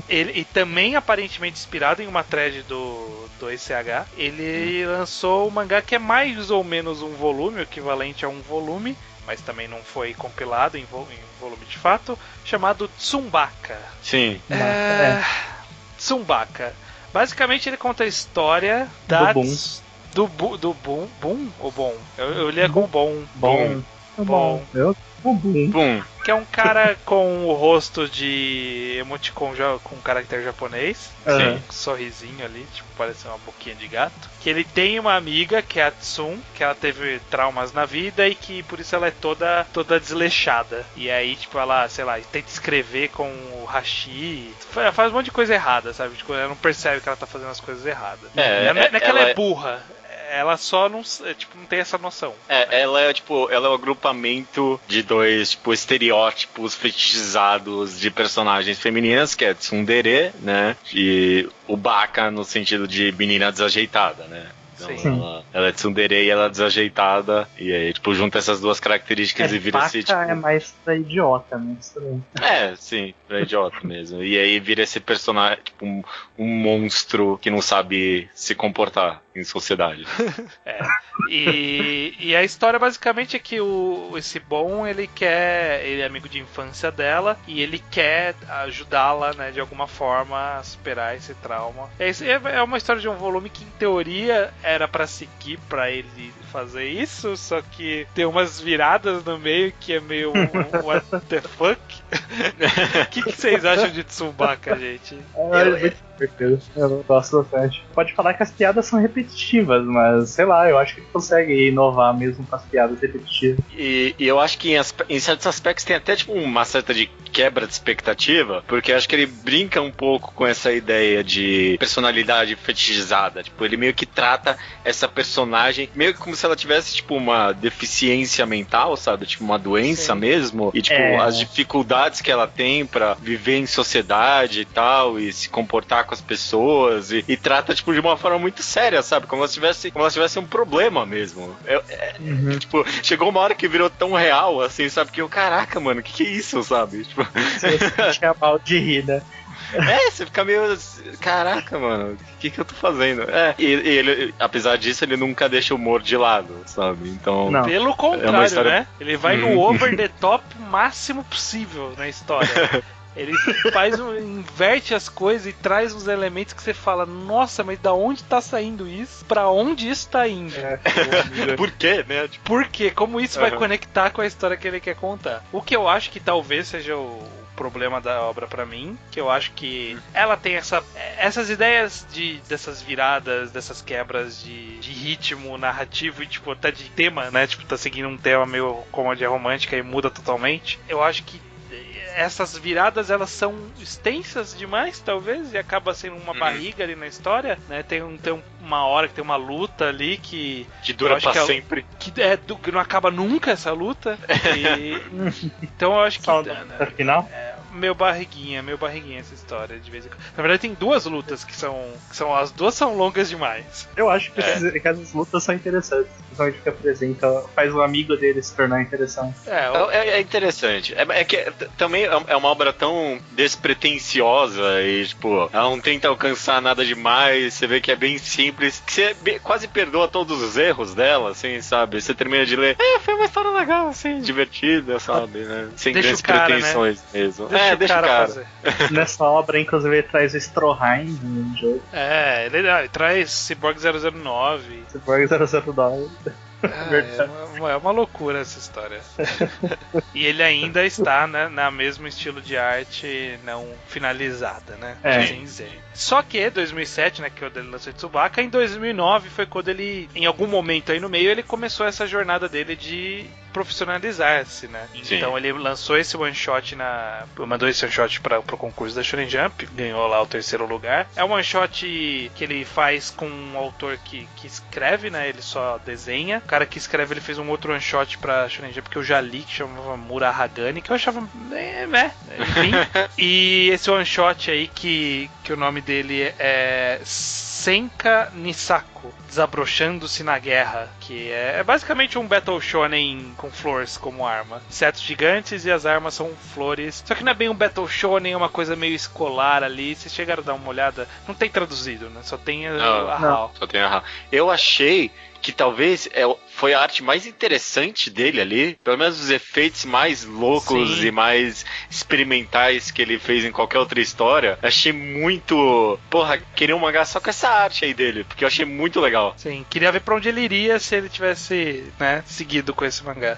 ele, e também aparentemente inspirado em uma thread do ECH, ele lançou um mangá que é mais ou menos um volume, o equivalente a um volume, mas também não foi compilado em volume de fato, chamado Tsumbaka. Sim. Tsumbaka. Basicamente ele conta a história do Boom ou Bom? Eu lia com Bom. Que é um cara com o rosto de emoticon com caractere japonês, com um sorrisinho ali, tipo, parece uma boquinha de gato. Que ele tem uma amiga, que é a Tsun, que ela teve traumas na vida e que por isso ela é toda desleixada. E aí, tipo, ela, sei lá, tenta escrever com o hashi, faz um monte de coisa errada, sabe? Tipo, ela não percebe que ela tá fazendo as coisas erradas. Não é que ela é burra. Ela só não tem essa noção. Ela é o agrupamento de dois, tipo, estereótipos fetichizados de personagens femininas, que é tsundere, né? E o baka no sentido de menina desajeitada, né? Então ela é tsundere e ela é desajeitada. E aí, tipo, junta essas duas características e vira esse, tipo... é mais pra idiota mesmo. Sim, pra idiota mesmo. E aí vira esse personagem, tipo, um monstro que não sabe se comportar em sociedade. E a história basicamente é que esse Bom, ele é amigo de infância dela e ele quer ajudá-la, né, de alguma forma a superar esse trauma. É uma história de um volume que em teoria era pra seguir pra ele fazer isso, só que tem umas viradas no meio que é meio what the fuck? O que vocês acham de Tsumbaka, gente? Eu gosto bastante. Pode falar que as piadas são repetitivas, mas sei lá, eu acho que ele consegue inovar mesmo com as piadas repetitivas. E eu acho que em certos aspectos tem até tipo uma certa de quebra de expectativa, porque eu acho que ele brinca um pouco com essa ideia de personalidade fetichizada. Tipo, ele meio que trata essa personagem meio que como se ela tivesse tipo uma deficiência mental, sabe? Tipo uma doença mesmo. E tipo, as dificuldades que ela tem pra viver em sociedade e tal, e se comportar com as pessoas, e trata tipo de uma forma muito séria, sabe? Como se ela tivesse um problema mesmo. Tipo, chegou uma hora que virou tão real, assim, sabe? Que eu, caraca, mano, que é isso, sabe? Tipo... Você fica mal de rir, né? Você fica meio... Caraca, mano, o que eu tô fazendo? E ele, apesar disso, ele nunca deixa o humor de lado, sabe? Então... Não. Pelo contrário, história... né? Ele vai no over the top máximo possível na história. Ele inverte as coisas e traz uns elementos que você fala, nossa, mas da onde tá saindo isso? Pra onde isso tá indo? Por quê, né? Por quê? Como isso vai conectar com a história que ele quer contar? O que eu acho que talvez seja o problema da obra pra mim, que eu acho que ela tem essas ideias dessas viradas, dessas quebras de ritmo narrativo e tipo até de tema, né? Tipo, tá seguindo um tema meio comédia romântica e muda totalmente. Eu acho que essas viradas, elas são extensas demais, talvez, e acaba sendo uma barriga ali na história, né? Tem uma hora que tem uma luta ali que dura pra sempre. Que não acaba nunca essa luta. Então eu acho que... final? meio barriguinha essa história de vez em quando. Na verdade tem duas lutas que são as duas são longas demais. Eu acho que essas lutas são interessantes. Principalmente que apresenta, faz o amigo dele se tornar interessante. É interessante. É que também é uma obra tão despretensiosa e, tipo, ela não tenta alcançar nada demais, você vê que é bem simples, que você quase perdoa todos os erros dela, assim, sabe? Você termina de ler, foi uma história legal, assim, divertida, sabe? Né? Sem grandes pretensões, né? Mesmo. Deixa o cara. Fazer. Nessa obra, inclusive, ele traz o Stroheim no jogo. Ele traz Cyborg 009. Cyborg 009. É uma loucura essa história. E ele ainda está, né, na mesmo estilo de arte não finalizada, né? Só que 2007, né, que é o dele lançou de Tsubasa, em 2009 foi quando ele, em algum momento aí no meio, ele começou essa jornada dele de profissionalizar-se, né? Sim. Então ele lançou esse one shot mandou esse one shot pro concurso da Shonen Jump, ganhou lá o 3º lugar. É um one shot que ele faz com um autor que escreve, né? Ele só desenha. O cara que escreve, ele fez um outro one shot pra Shonen Jump que eu já li, que chamava Murahagani, que eu achava enfim. E esse one shot aí que o nome dele é Senka Nisako, Desabrochando-se na Guerra, que é basicamente um Battle Shonen com flores como arma. Setos gigantes e as armas são flores. Só que não é bem um Battle Shonen, é uma coisa meio escolar ali. Vocês chegaram a dar uma olhada? Não tem traduzido, né? Só tem a HAL. Só tem a HAL. Eu achei que talvez foi a arte mais interessante dele ali, pelo menos os efeitos mais loucos e mais experimentais que ele fez em qualquer outra história. Achei muito... queria um mangá só com essa arte aí dele, porque eu achei muito legal. Sim, queria ver pra onde ele iria se ele tivesse, né, seguido com esse mangá.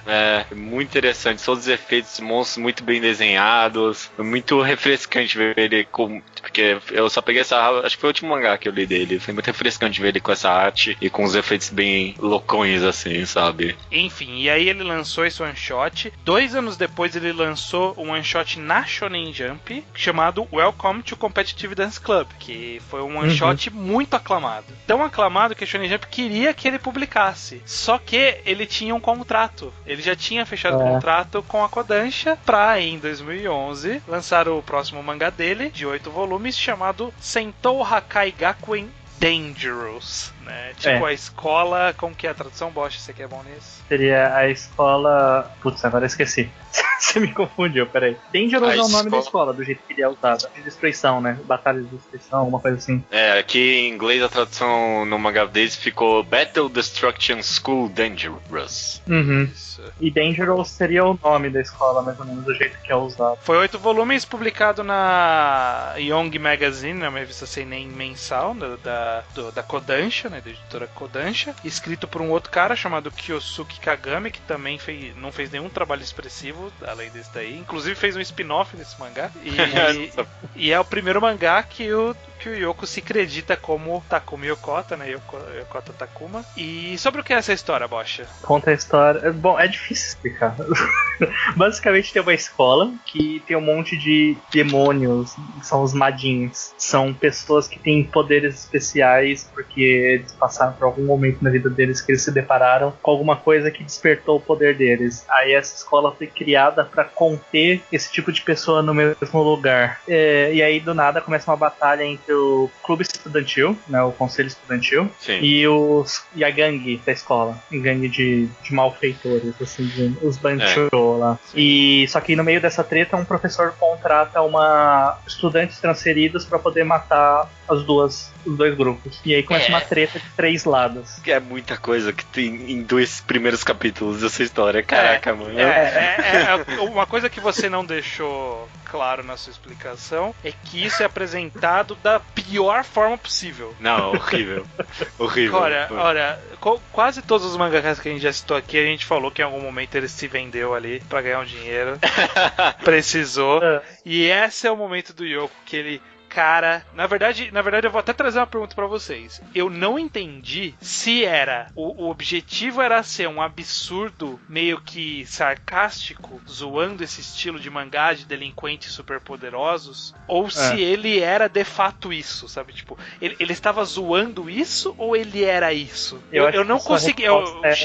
Muito interessante, todos os efeitos monstros muito bem desenhados, muito refrescante ver ele com... Porque eu só peguei essa... Acho que foi o último mangá que eu li dele. Foi muito refrescante ver ele com essa arte e com os efeitos bem loucões, assim, sabe? Enfim, e aí ele lançou esse one shot. 2 anos depois ele lançou um one shot na Shonen Jump chamado Welcome to Competitive Dance Club, que foi um one shot muito aclamado. Tão aclamado que a Shonen Jump queria que ele publicasse. Só que ele tinha um contrato. Ele já tinha fechado um contrato com a Kodansha pra, em 2011, lançar o próximo mangá dele, de 8 volumes, chamado Sentou Hakai Gakuen Dangerous, né? Tipo a escola, como que é a tradução, Bosch? Você que é bom nisso? Seria a escola... Putz, agora eu esqueci. Você me confundiu, peraí. Dangerous é o nome da escola, do jeito que ele é usado. De destruição, né? Batalha de destruição, alguma coisa assim. Aqui em inglês a tradução no mangá deles ficou Battle Destruction School Dangerous. E Dangerous seria o nome da escola, mais ou menos, do jeito que é usado. Foi 8 volumes, publicado na Young Magazine, uma revista seinen mensal da Kodansha, né, da editora Kodansha, escrito por um outro cara chamado Kyosuke Kagami, que também não fez nenhum trabalho expressivo, além desse daí. Inclusive fez um spin-off desse mangá. E é o primeiro mangá que o Yoko se acredita como Takumi Yokota, né? Yokota Takuma. E sobre o que é essa história, Bocha? Conta a história... Bom, é difícil explicar. Basicamente tem uma escola que tem um monte de demônios, que são os Madins. São pessoas que têm poderes especiais porque eles passaram por algum momento na vida deles que eles se depararam com alguma coisa que despertou o poder deles. Aí essa escola foi criada para conter esse tipo de pessoa no mesmo lugar. E aí do nada começa uma batalha entre o clube estudantil, né, o conselho estudantil, e a gangue da escola, a gangue de malfeitores, assim, os Bancho lá. E só que no meio dessa treta um professor contrata estudantes transferidos para poder matar os dois grupos. E aí começa uma treta de 3 lados. É muita coisa que tem em 2 primeiros capítulos dessa história. Caraca, mano. Uma coisa que você não deixou claro na sua explicação é que isso é apresentado da pior forma possível. Não, horrível. Horrível. Olha, quase todos os mangakas que a gente já citou aqui, a gente falou que em algum momento ele se vendeu ali pra ganhar um dinheiro. Precisou. E esse é o momento do Yoko que ele... Cara, na verdade eu vou até trazer uma pergunta pra vocês. Eu não entendi se o objetivo era ser um absurdo meio que sarcástico, zoando esse estilo de mangá de delinquentes superpoderosos, ou se ele era de fato isso, sabe? Tipo, ele estava zoando isso ou ele era isso? Eu não consegui.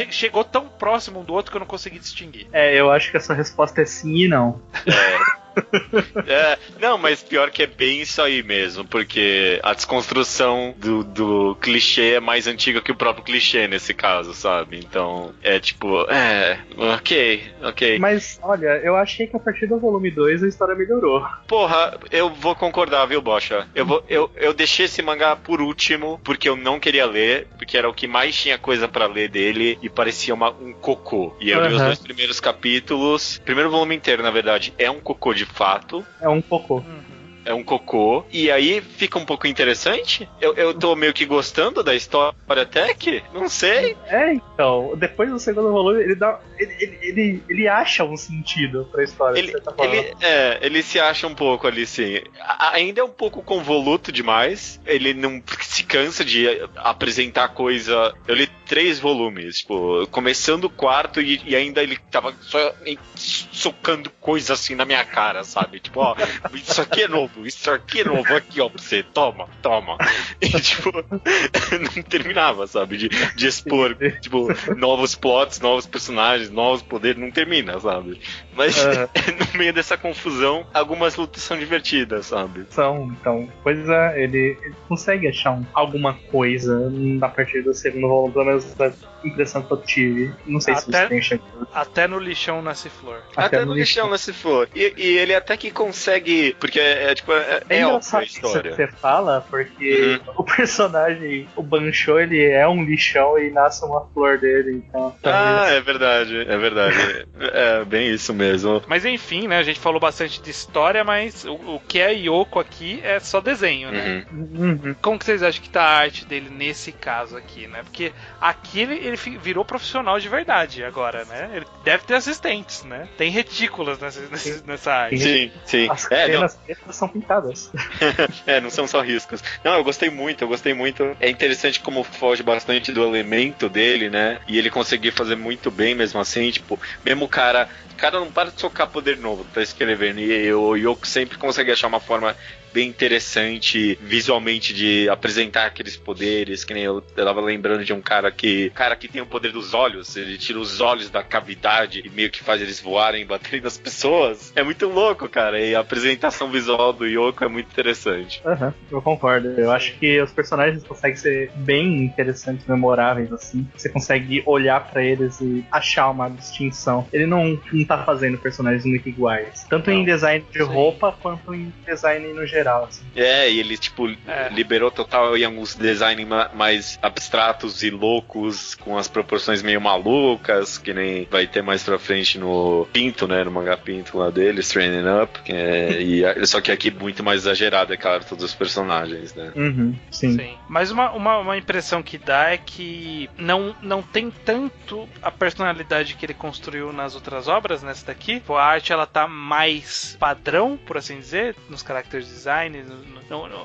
Chegou tão próximo um do outro que eu não consegui distinguir. Eu acho que essa resposta é sim e não. Não, mas pior que é bem isso aí mesmo, porque a desconstrução do clichê é mais antiga que o próprio clichê nesse caso, sabe? Então, é tipo, ok. Mas, olha, eu achei que a partir do volume 2 a história melhorou. Porra, eu vou concordar, viu, Bocha? Eu deixei esse mangá por último, porque eu não queria ler, porque era o que mais tinha coisa pra ler dele, e parecia um cocô. E eu li os 2 primeiros capítulos, primeiro volume inteiro, na verdade, é um cocô de fato. É um cocô. É um cocô. E aí fica um pouco interessante. Eu tô meio que gostando da história até que, não sei. Então, depois do segundo volume, ele acha um sentido pra história. Ele se acha um pouco ali, sim. Ainda é um pouco convoluto demais. Ele não se cansa de apresentar coisa. Eu li 3 volumes, tipo, começando o 4 e ainda ele tava só socando coisa assim na minha cara, sabe? Tipo, ó, isso aqui é novo. Isso aqui é novo, aqui ó, pra você, toma. E tipo, não terminava, sabe? De expor, tipo, novos plots, novos personagens, novos poderes, não termina, sabe? Mas no meio dessa confusão, algumas lutas são divertidas, sabe? Então, ele consegue achar alguma coisa a partir do segundo volume, pelo menos da impressão que eu tive. Não sei se você tem enxergado. Até no lixão nasce flor. Até no lixão nasce flor. E ele até que consegue, porque é óbvio a história. Você fala, porque o personagem, o Bancho, ele é um lixão e nasce uma flor dele. Então, é verdade. É bem isso mesmo. Mas enfim, né? A gente falou bastante de história, mas o que é Yoko aqui é só desenho, né? Como que vocês acham que tá a arte dele nesse caso aqui, né? Porque aqui ele virou profissional de verdade agora, né? Ele deve ter assistentes, né? Tem retículas nessa arte. Sim. As penas são pintadas. Não são só riscos. Não, eu gostei muito. É interessante como foge bastante do elemento dele, né? E ele conseguiu fazer muito bem mesmo assim, tipo, mesmo o cara não para de socar poder novo pra escrever, e o Yoko sempre consegue achar uma forma bem interessante visualmente de apresentar aqueles poderes, que nem eu tava lembrando de um cara que tem o poder dos olhos, ele tira os olhos da cavidade e meio que faz eles voarem, baterem nas pessoas. É muito louco, cara, e a apresentação visual do Yoko é muito interessante. Eu concordo, eu acho que os personagens conseguem ser bem interessantes, memoráveis, assim. Você consegue olhar pra eles e achar uma distinção. Ele não tá fazendo personagens muito iguais, tanto em design de roupa quanto em design no geral. Assim. E ele, tipo, liberou total em alguns designs mais abstratos e loucos, com as proporções meio malucas, que nem vai ter mais pra frente no Pinto, né, no mangá Pinto lá dele, Straining Up, só que aqui muito mais exagerado, é claro, todos os personagens, né? Sim. Mas uma impressão que dá é que não tem tanto a personalidade que ele construiu nas outras obras, nessa daqui. A arte, ela tá mais padrão, por assim dizer, nos character design.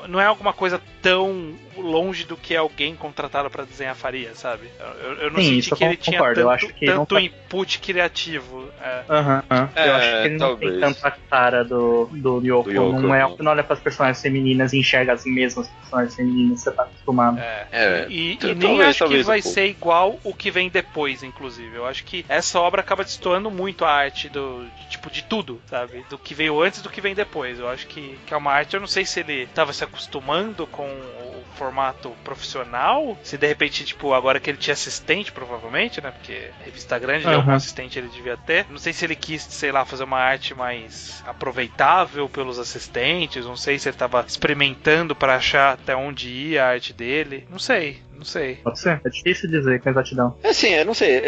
Não é alguma coisa tão longe do que alguém contratado pra desenhar faria, sabe? Eu não senti que ele tinha tanto input criativo. Eu acho que ele não tem tanto a cara do Yoko. Não olha pras personagens femininas e enxerga as mesmas personagens femininas que você tá acostumado. E nem acho que vai ser igual o que vem depois, inclusive. Eu acho que essa obra acaba destoando muito a arte de tudo, sabe? Do que veio antes e do que vem depois. Eu acho que é uma arte, eu não sei se ele tava se acostumando com o formato profissional, se de repente, tipo, agora que ele tinha assistente, provavelmente, né? Porque revista grande, algum assistente ele devia ter. Não sei se ele quis, sei lá, fazer uma arte mais aproveitável pelos assistentes, não sei se ele tava experimentando pra achar até onde ia a arte dele, não sei. Pode ser, é difícil dizer com exatidão. Eu não sei,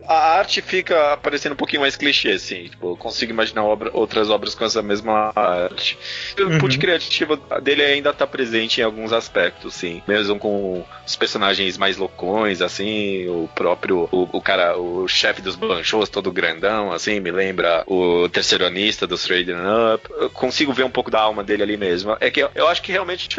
a arte fica parecendo um pouquinho mais clichê, assim, tipo, eu consigo imaginar outras obras com essa mesma arte. O input criativo dele ainda tá presente em alguns aspectos, sim, mesmo com os personagens mais loucões, assim, o próprio, o chefe dos Banchos, todo grandão, assim, me lembra o terceironista do Straighten Up. Eu consigo ver um pouco da alma dele ali mesmo. É que eu acho que realmente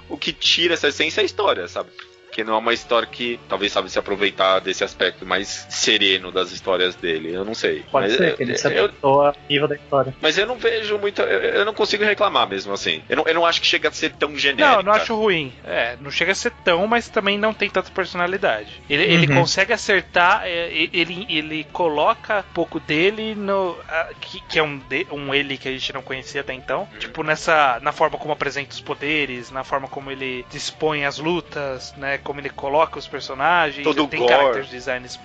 o que tira essa essência é a história, sabe? que não é uma história que talvez sabe se aproveitar desse aspecto mais sereno das histórias dele. Eu não sei. Pode ser que ele se adaptou ao nível da história. Mas eu não vejo muito. Eu não consigo reclamar mesmo assim. Eu não acho que chega a ser tão genérico. Não acho ruim. Não chega a ser tão, mas também não tem tanta personalidade. Ele consegue acertar, ele coloca pouco dele no. Que é um ele que a gente não conhecia até então. Tipo, na forma como apresenta os poderes, na forma como ele dispõe as lutas, né? Como ele coloca os personagens. Todo tem gore. character designs.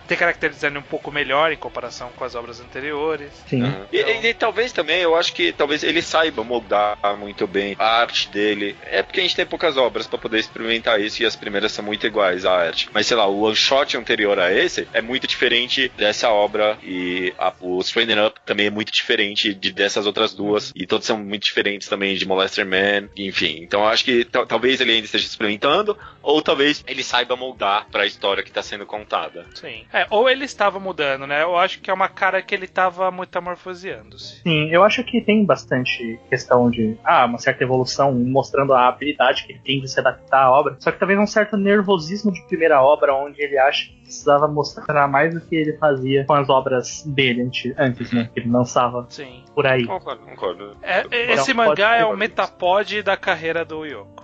Tem character design um pouco melhor em comparação com as obras anteriores. Sim. Então... E talvez também, eu acho que talvez ele saiba moldar muito bem a arte dele. É porque a gente tem poucas obras pra poder experimentar isso e as primeiras são muito iguais à arte. Mas sei lá, o one shot anterior a esse é muito diferente dessa obra e o Stranding Up também é muito diferente dessas outras duas e todos são muito diferentes também de Molester Man, enfim. Então eu acho que talvez ele ainda esteja experimentando ou talvez ele saiba moldar pra história que tá sendo contada. Sim. Ou ele estava mudando, né? Eu acho que é uma cara que ele estava metamorfoseando-se. Sim, eu acho que tem bastante questão de uma certa evolução, mostrando a habilidade que ele tem de se adaptar à obra. Só que talvez um certo nervosismo de primeira obra, onde ele acha que precisava mostrar mais do que ele fazia com as obras dele antes, né? Que ele lançava por aí. Concordo. Esse mangá é o Metapod da carreira do Yoko.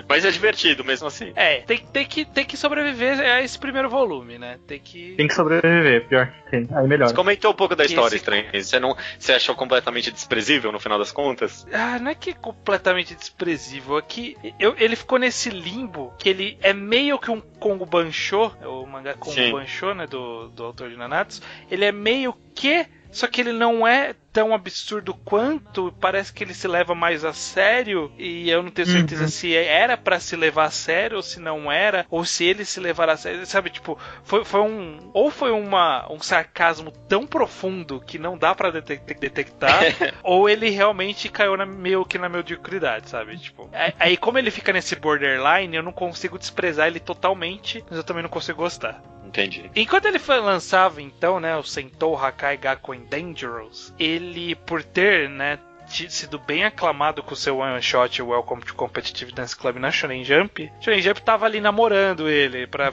Mas é divertido mesmo assim. Tem que sobreviver a esse primeiro volume, né? Tem que sobreviver, pior que tem. Aí melhor. Você comentou um pouco da história estranha. Você achou completamente desprezível no final das contas? Não é que é completamente desprezível. É que ele ficou nesse limbo que ele é meio que um Kongo Bancho, o mangá Kongo Bancho, né? Do autor de Nanatsu. Ele é meio que. Só que ele não é tão absurdo quanto, parece que ele se leva mais a sério, e eu não tenho certeza se era pra se levar a sério ou se não era, ou se ele se levar a sério, sabe, tipo, foi um sarcasmo tão profundo que não dá pra detectar, ou ele realmente caiu meio que na mediocridade, sabe, tipo, aí como ele fica nesse borderline, eu não consigo desprezar ele totalmente, mas eu também não consigo gostar. Entendi. Enquanto ele lançava, então, né, o Sentou Hakai Gakuen Dangerous, ele, por ter, né, sido bem aclamado com o seu one shot Welcome to Competitive Dance Club na Shonen Jump tava ali namorando ele pra,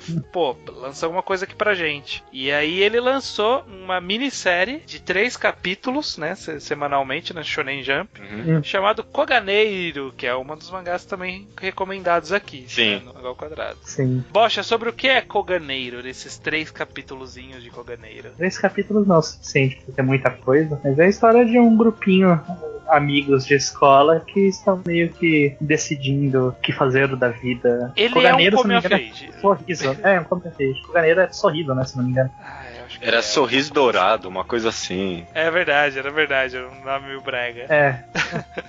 lançar alguma coisa aqui pra gente. E aí ele lançou uma minissérie de 3 capítulos, né, semanalmente na Shonen Jump, chamado Koganeiro, que é uma dos mangás também recomendados aqui. Sim. Né, no Mangá ao Quadrado. Sim. Bocha, sobre o que é Koganeiro, desses 3 capítulozinhos de Koganeiro? 3 capítulos não é o suficiente, porque é muita coisa, mas é a história de um grupinho amigos de escola que estão meio que decidindo o que fazer da vida. Ele Koganeiro, é um coming of age. Sorriso. Um coming of age. Koganeiro é sorriso, né, se não me engano. Era Sorriso Dourado, uma coisa assim. Era verdade, um nome meio brega.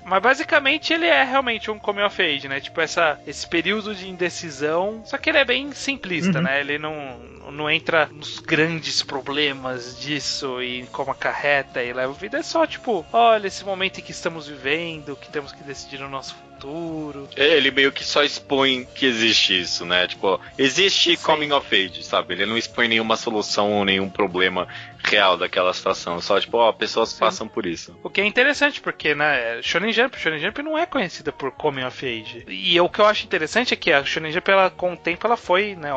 Mas basicamente ele é realmente um coming of age, né? Tipo, esse período de indecisão. Só que ele é bem simplista, né? Ele não entra nos grandes problemas disso e como acarreta e leva a vida. É só tipo, olha, esse momento em que estamos vivendo, que temos que decidir o nosso futuro. Ele meio que só expõe que existe isso, né? Tipo, existe coming of age, sabe? Ele não expõe nenhuma solução ou nenhum problema real daquela situação. Só, tipo, pessoas passam por isso. O que é interessante, porque, né, Shonen Jump não é conhecida por coming of age. E o que eu acho interessante é que a Shonen Jump, com o tempo, ela foi, né,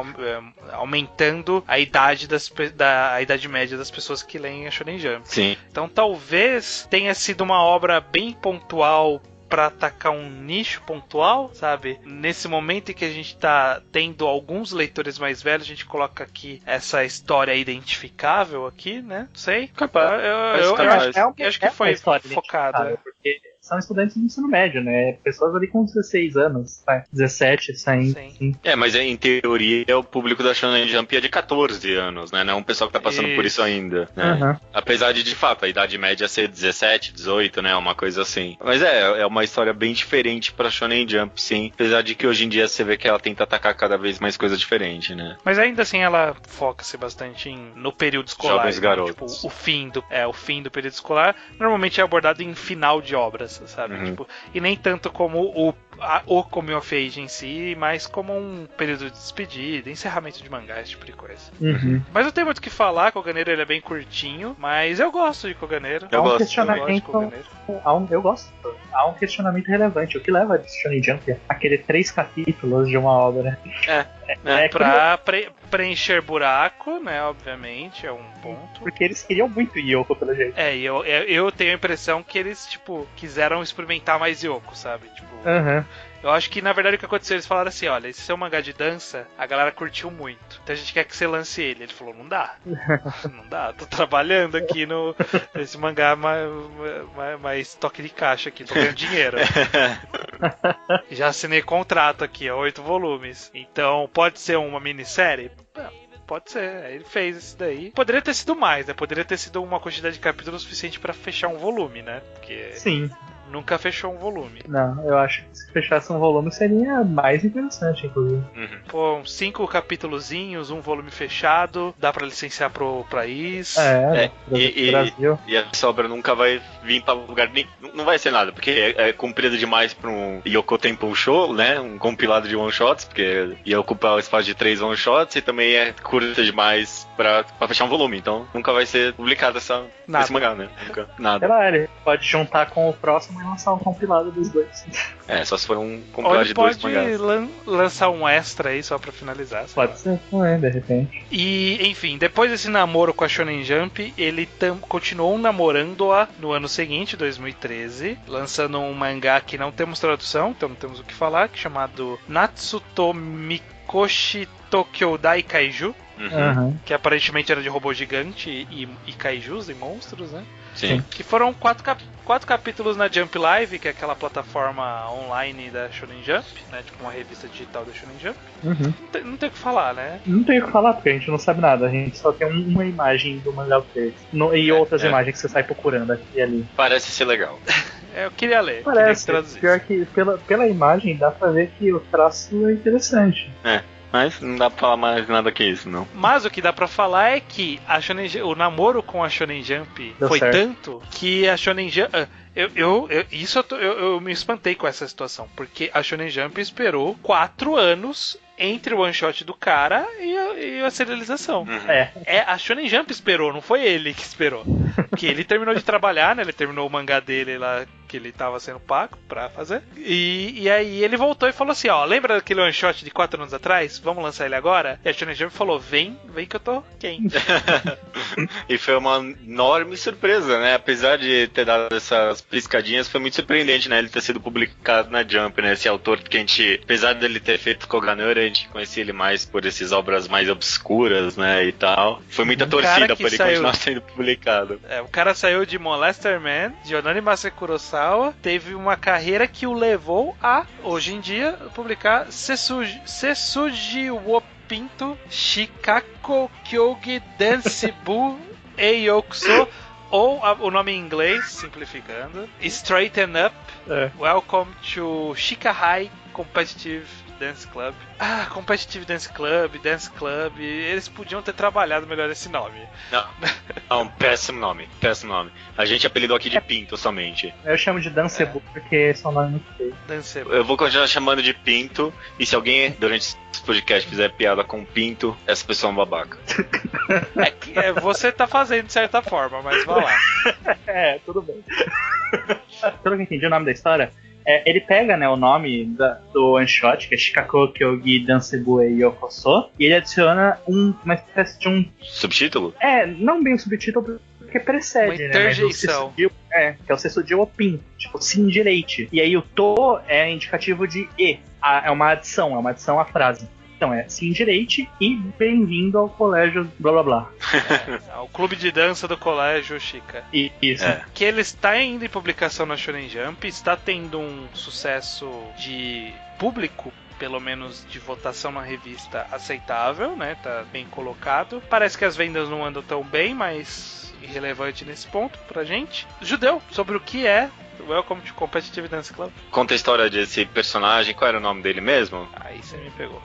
aumentando a idade a idade média das pessoas que leem a Shonen Jump. Sim. Então, talvez tenha sido uma obra bem pontual pra atacar um nicho pontual, sabe? Nesse momento em que a gente tá tendo alguns leitores mais velhos, a gente coloca aqui essa história identificável aqui, né? Não sei. Eu acho que foi focada. Porque são estudantes do ensino médio, né? Pessoas ali com 16 anos, 17, saindo. Sim. Mas em teoria o público da Shonen Jump é de 14 anos, né? Não é um pessoal que tá passando por isso ainda, né? Apesar de fato, a idade média ser 17, 18, né? Uma coisa assim. Mas é uma história bem diferente pra Shonen Jump, sim. Apesar de que hoje em dia você vê que ela tenta atacar cada vez mais coisa diferente, né? Mas ainda assim ela foca-se bastante no período escolar. Jovens garotos. Tipo, o fim do período escolar normalmente é abordado em final de obras, sabe? Tipo, e nem tanto como o coming of age em si, mas como um período de despedida, encerramento de mangá, esse tipo de coisa. Mas eu tenho muito o que falar, Koganeiro ele é bem curtinho, mas eu gosto de Koganeiro. Eu gosto de Koganeiro. Eu gosto. há um questionamento relevante. O que leva a Shonen Jump a querer 3 capítulos de uma obra? Pra preencher buraco, né? Obviamente, é um ponto. Porque eles queriam muito Yoko, pelo jeito. Eu tenho a impressão que eles, tipo, quiseram experimentar mais Yoko, sabe? Tipo... Eu acho que, na verdade, o que aconteceu, eles falaram assim, olha, esse seu mangá de dança, a galera curtiu muito. Então a gente quer que você lance ele. Ele falou, não dá. Não dá, tô trabalhando aqui nesse mangá mais toque de caixa aqui, tô ganhando dinheiro. Já assinei contrato aqui, 8 volumes. Então, pode ser uma minissérie? Pode ser, aí ele fez isso daí. Poderia ter sido mais, né? Poderia ter sido uma quantidade de capítulos suficiente pra fechar um volume, né? Porque... Sim. Nunca fechou um volume. Não, eu acho que se fechasse um volume seria mais interessante, inclusive. Pô, 5 capítulozinhos, um volume fechado, dá pra licenciar pro país. Brasil. E essa obra nunca vai vir pra lugar nem. Não vai ser nada, porque é comprido demais pra um Yoko Temple Show, né? Um compilado de one-shots, porque ia ocupar o espaço de 3 one-shots e também é curta demais pra fechar um volume. Então nunca vai ser publicado esse mangá, né? Nunca. Nada. Ele pode juntar com o próximo e lançar um compilado dos dois. Só se for um compilado de 2 mangás. Pode lançar um extra aí só pra finalizar. Pode ser, de repente. E, enfim, depois desse namoro com a Shonen Jump, ele continuou namorando-a no ano seguinte, 2013, lançando um mangá que não temos tradução, então não temos o que falar, que é chamado Natsuto Mikoshi Tokyodai Kaiju. Que aparentemente era de robô gigante e kaijus e monstros, né? Sim. Que foram 4 capítulos na Jump Live, que é aquela plataforma online da Shonen Jump, né? Tipo uma revista digital da Shonen Jump. Não tem o que falar, né? Não tem o que falar, porque a gente não sabe nada. A gente só tem uma imagem do mangá e outras imagens que você sai procurando aqui e ali. Parece ser legal. Eu queria ler. Parece. Pior que pela imagem dá pra ver que o traço é interessante. Mas não dá pra falar mais nada que isso, não. Mas o que dá pra falar é que o namoro com a Shonen Jump foi tanto que a Shonen Jump... Eu me espantei com essa situação, porque a Shonen Jump esperou 4 anos entre o one shot do cara e a serialização. A Shonen Jump esperou, não foi ele que esperou. Porque ele terminou de trabalhar, né? Ele terminou o mangá dele lá que ele tava sendo pago pra fazer. E aí ele voltou e falou assim, ó, lembra daquele one shot de 4 anos atrás? Vamos lançar ele agora? E a Shonen Jump falou, vem que eu tô quente. E foi uma enorme surpresa, né? Apesar de ter dado essas piscadinhas, foi muito surpreendente, né? Ele ter sido publicado na Jump, né? Esse autor que a gente, apesar dele ter feito Koganura, a gente conhecia ele mais por essas obras mais obscuras, né? E tal. Foi muita torcida pra ele continuar sendo publicado. O cara saiu de Molester Man, de Onani Masekurosawa, teve uma carreira que o levou a, hoje em dia, publicar Setsuji wo Pinto Shikako Kyogi Densibu Eiyokuso, ou o nome em inglês, simplificando, Straighten Up, Welcome to Shikahai Competitive Dance Club. Competitive Dance Club, eles podiam ter trabalhado melhor esse nome. Não, péssimo nome. A gente apelidou aqui de Pinto somente. Eu chamo de Dancebu porque são nomes muito feios. Dancebu. Eu vou continuar chamando de Pinto, e se alguém durante esse podcast fizer piada com Pinto, essa pessoa é um babaca. Você tá fazendo de certa forma, mas vai lá. Tudo bem. Pelo que eu entendi o nome da história, ele pega, né, o nome do one shot, que é Shikako Kyogi Dansebu Yokoso, e ele adiciona uma espécie de um subtítulo? Não bem um subtítulo, porque precede, uma interjeição. Né? Que é o Setsuji wo Pin, tipo, sim direite. E aí o to é indicativo de e, é uma adição à frase. Então sim direite e bem-vindo ao colégio blá blá blá. Ao clube de dança do colégio Chica. Isso. Que ele está ainda em publicação na Shonen Jump, está tendo um sucesso de público, pelo menos de votação na revista, aceitável, né? Tá bem colocado. Parece que as vendas não andam tão bem, mas irrelevante nesse ponto pra gente. Judeu, sobre o que é Welcome to Competitive Dance Club. Conta a história desse personagem, qual era o nome dele mesmo? Aí você me pegou.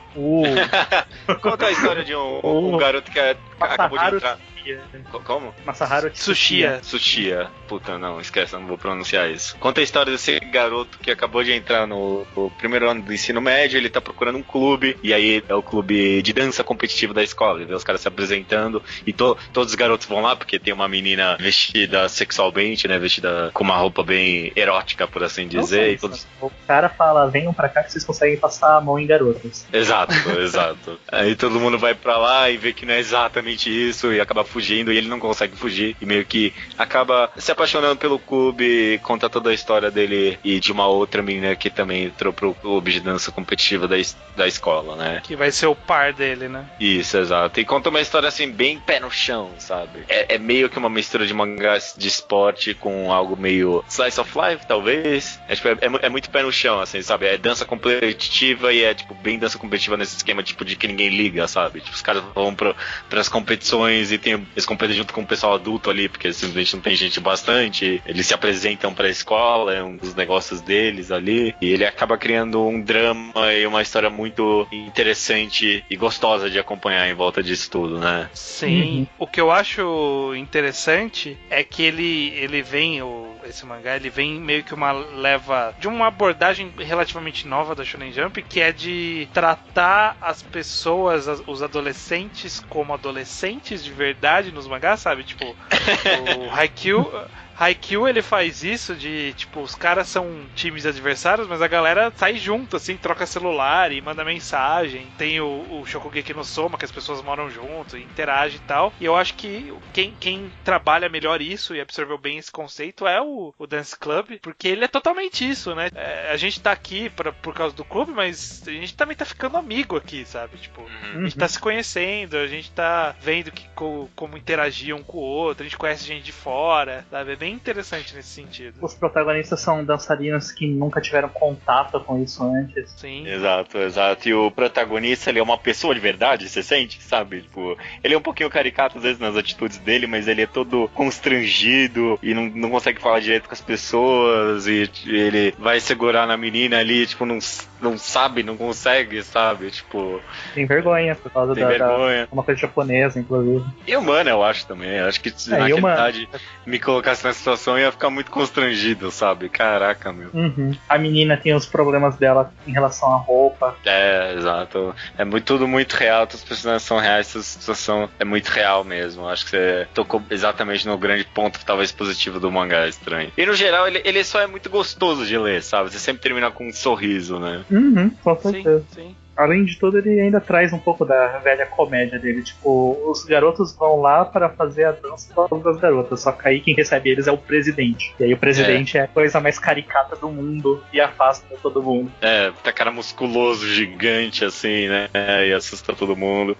Conta a história de um garoto que acabou de entrar. Tsuchiya. Como? Masaharu Tsuchiya. Tsuchiya. Puta, não, esquece, eu não vou pronunciar isso. Conta a história desse garoto que acabou de entrar no primeiro ano do ensino médio, ele tá procurando um clube, e aí é o clube de dança competitiva da escola. Ele vê os caras se apresentando, e todos os garotos vão lá, porque tem uma menina vestida sexualmente, né, vestida com uma roupa bem erótica, por assim dizer. E todos... O cara fala, venham pra cá que vocês conseguem passar a mão em garotas. Exato. Aí todo mundo vai pra lá e vê que não é exatamente isso, e acaba fugindo, e ele não consegue fugir, e meio que acaba se apaixonando pelo clube, conta toda a história dele e de uma outra menina que também entrou pro clube de dança competitiva da escola, né? Que vai ser o par dele, né? Isso, exato. E conta uma história assim, bem pé no chão, sabe? É meio que uma mistura de mangá de esporte com algo meio slice of life, talvez. É muito pé no chão, assim, sabe? É dança competitiva e é, tipo, bem dança competitiva nesse esquema, tipo, de que ninguém liga, sabe? Tipo, os caras vão pras competições e eles competem junto com o pessoal adulto ali, porque simplesmente não tem gente bastante. Eles se apresentam pra escola, é um dos negócios deles ali, e ele acaba criando um drama e uma história muito interessante e gostosa de acompanhar em volta disso tudo, né? Sim. O que eu acho interessante é que ele vem, esse mangá, ele vem meio que uma leva de uma abordagem relativamente nova da Shonen Jump, que é de tratar as pessoas, os adolescentes, como adolescentes de verdade nos mangás, sabe? Tipo, o Haikyuu, ele faz isso de, tipo, os caras são times adversários, mas a galera sai junto, assim, troca celular e manda mensagem. Tem o Shokugeki no Soma, que as pessoas moram junto, interage e tal. E eu acho que quem trabalha melhor isso e absorveu bem esse conceito é o Dance Club, porque ele é totalmente isso, né? A gente tá aqui por causa do clube, mas a gente também tá ficando amigo aqui, sabe? Tipo, a gente tá se conhecendo, a gente tá vendo como interagir um com o outro, a gente conhece gente de fora, sabe? É bem interessante nesse sentido. Os protagonistas são dançarinos que nunca tiveram contato com isso antes. Sim. Exato. E o protagonista, ele é uma pessoa de verdade, você sente, sabe? Tipo, ele é um pouquinho caricato às vezes nas atitudes dele, mas ele é todo constrangido e não consegue falar direito com as pessoas, e ele vai segurar na menina ali, tipo, não sabe, não consegue, sabe? Tipo... Tem vergonha por causa uma coisa japonesa, inclusive. E humana, eu acho também. Eu acho que na realidade me colocasse nessa situação ia ficar muito constrangido, sabe? Caraca, meu. A menina tem os problemas dela em relação à roupa. Exato. É tudo muito real, todos os personagens são reais, essa situação é muito real mesmo. Acho que você tocou exatamente no grande ponto, talvez positivo do mangá, estranho. E no geral, ele só é muito gostoso de ler, sabe? Você sempre termina com um sorriso, né? Com certeza. Sim. Além de tudo, ele ainda traz um pouco da velha comédia dele. Tipo, os garotos vão lá para fazer a dança das garotas, só que aí quem recebe eles é o presidente. E aí o presidente é a coisa mais caricata do mundo e afasta todo mundo. Tá cara musculoso, gigante, assim, né? E assusta todo mundo.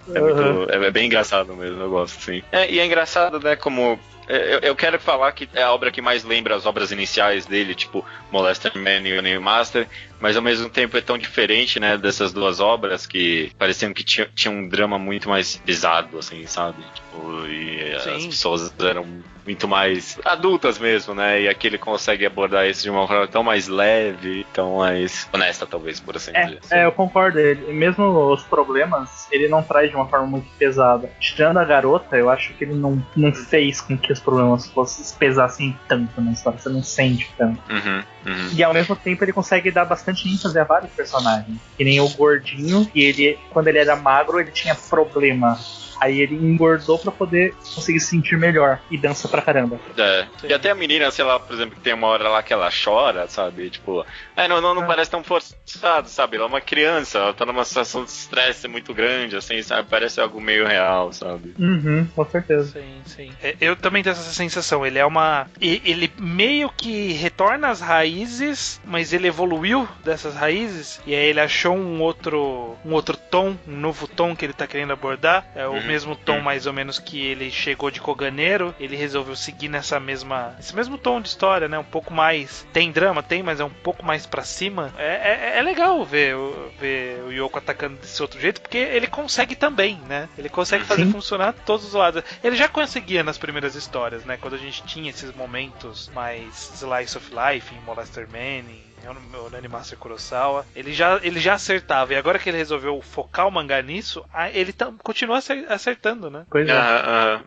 É bem engraçado mesmo, eu gosto, sim. E é engraçado, né, como... Eu quero falar que é a obra que mais lembra as obras iniciais dele, tipo Molester Man e Union Master, mas ao mesmo tempo é tão diferente, né, dessas duas obras, que pareciam que tinha um drama muito mais pesado, assim, sabe? Tipo, e as pessoas eram muito mais adultas mesmo, né? E aqui ele consegue abordar isso de uma forma tão mais leve, tão mais honesta, talvez, por assim dizer. Eu concordo. Mesmo os problemas, ele não traz de uma forma muito pesada. Tirando a garota, eu acho que ele não fez com que os problemas pesassem tanto na história. Você não sente tanto. E ao mesmo tempo ele consegue dar bastante ênfase a vários personagens. Que nem o gordinho, e ele, quando ele era magro, ele tinha problema. Aí ele engordou pra poder conseguir se sentir melhor. E dança pra caramba. E até a menina, sei lá, por exemplo, que tem uma hora lá que ela chora, sabe? Tipo, não parece tão forçado, sabe? Ela é uma criança, ela tá numa situação de estresse muito grande, assim, sabe? Parece algo meio real, sabe? Com certeza. Sim. Eu também tenho essa sensação. Ele ele meio que retorna às raízes, mas ele evoluiu dessas raízes. E aí ele achou um outro tom, um novo tom que ele tá querendo abordar. É o mesmo tom mais ou menos que ele chegou de Koganero, ele resolveu seguir esse mesmo tom de história, né? Um pouco mais, tem drama, mas é um pouco mais pra cima. É legal ver o Yoko atacando desse outro jeito, porque ele consegue também, né? Ele consegue fazer funcionar todos os lados. Ele já conseguia nas primeiras histórias, né? Quando a gente tinha esses momentos mais slice of life em Molester Man, no Animaster Kurosawa. Ele já acertava, e agora que ele resolveu focar o mangá nisso, ele continua acertando, né? Pois é.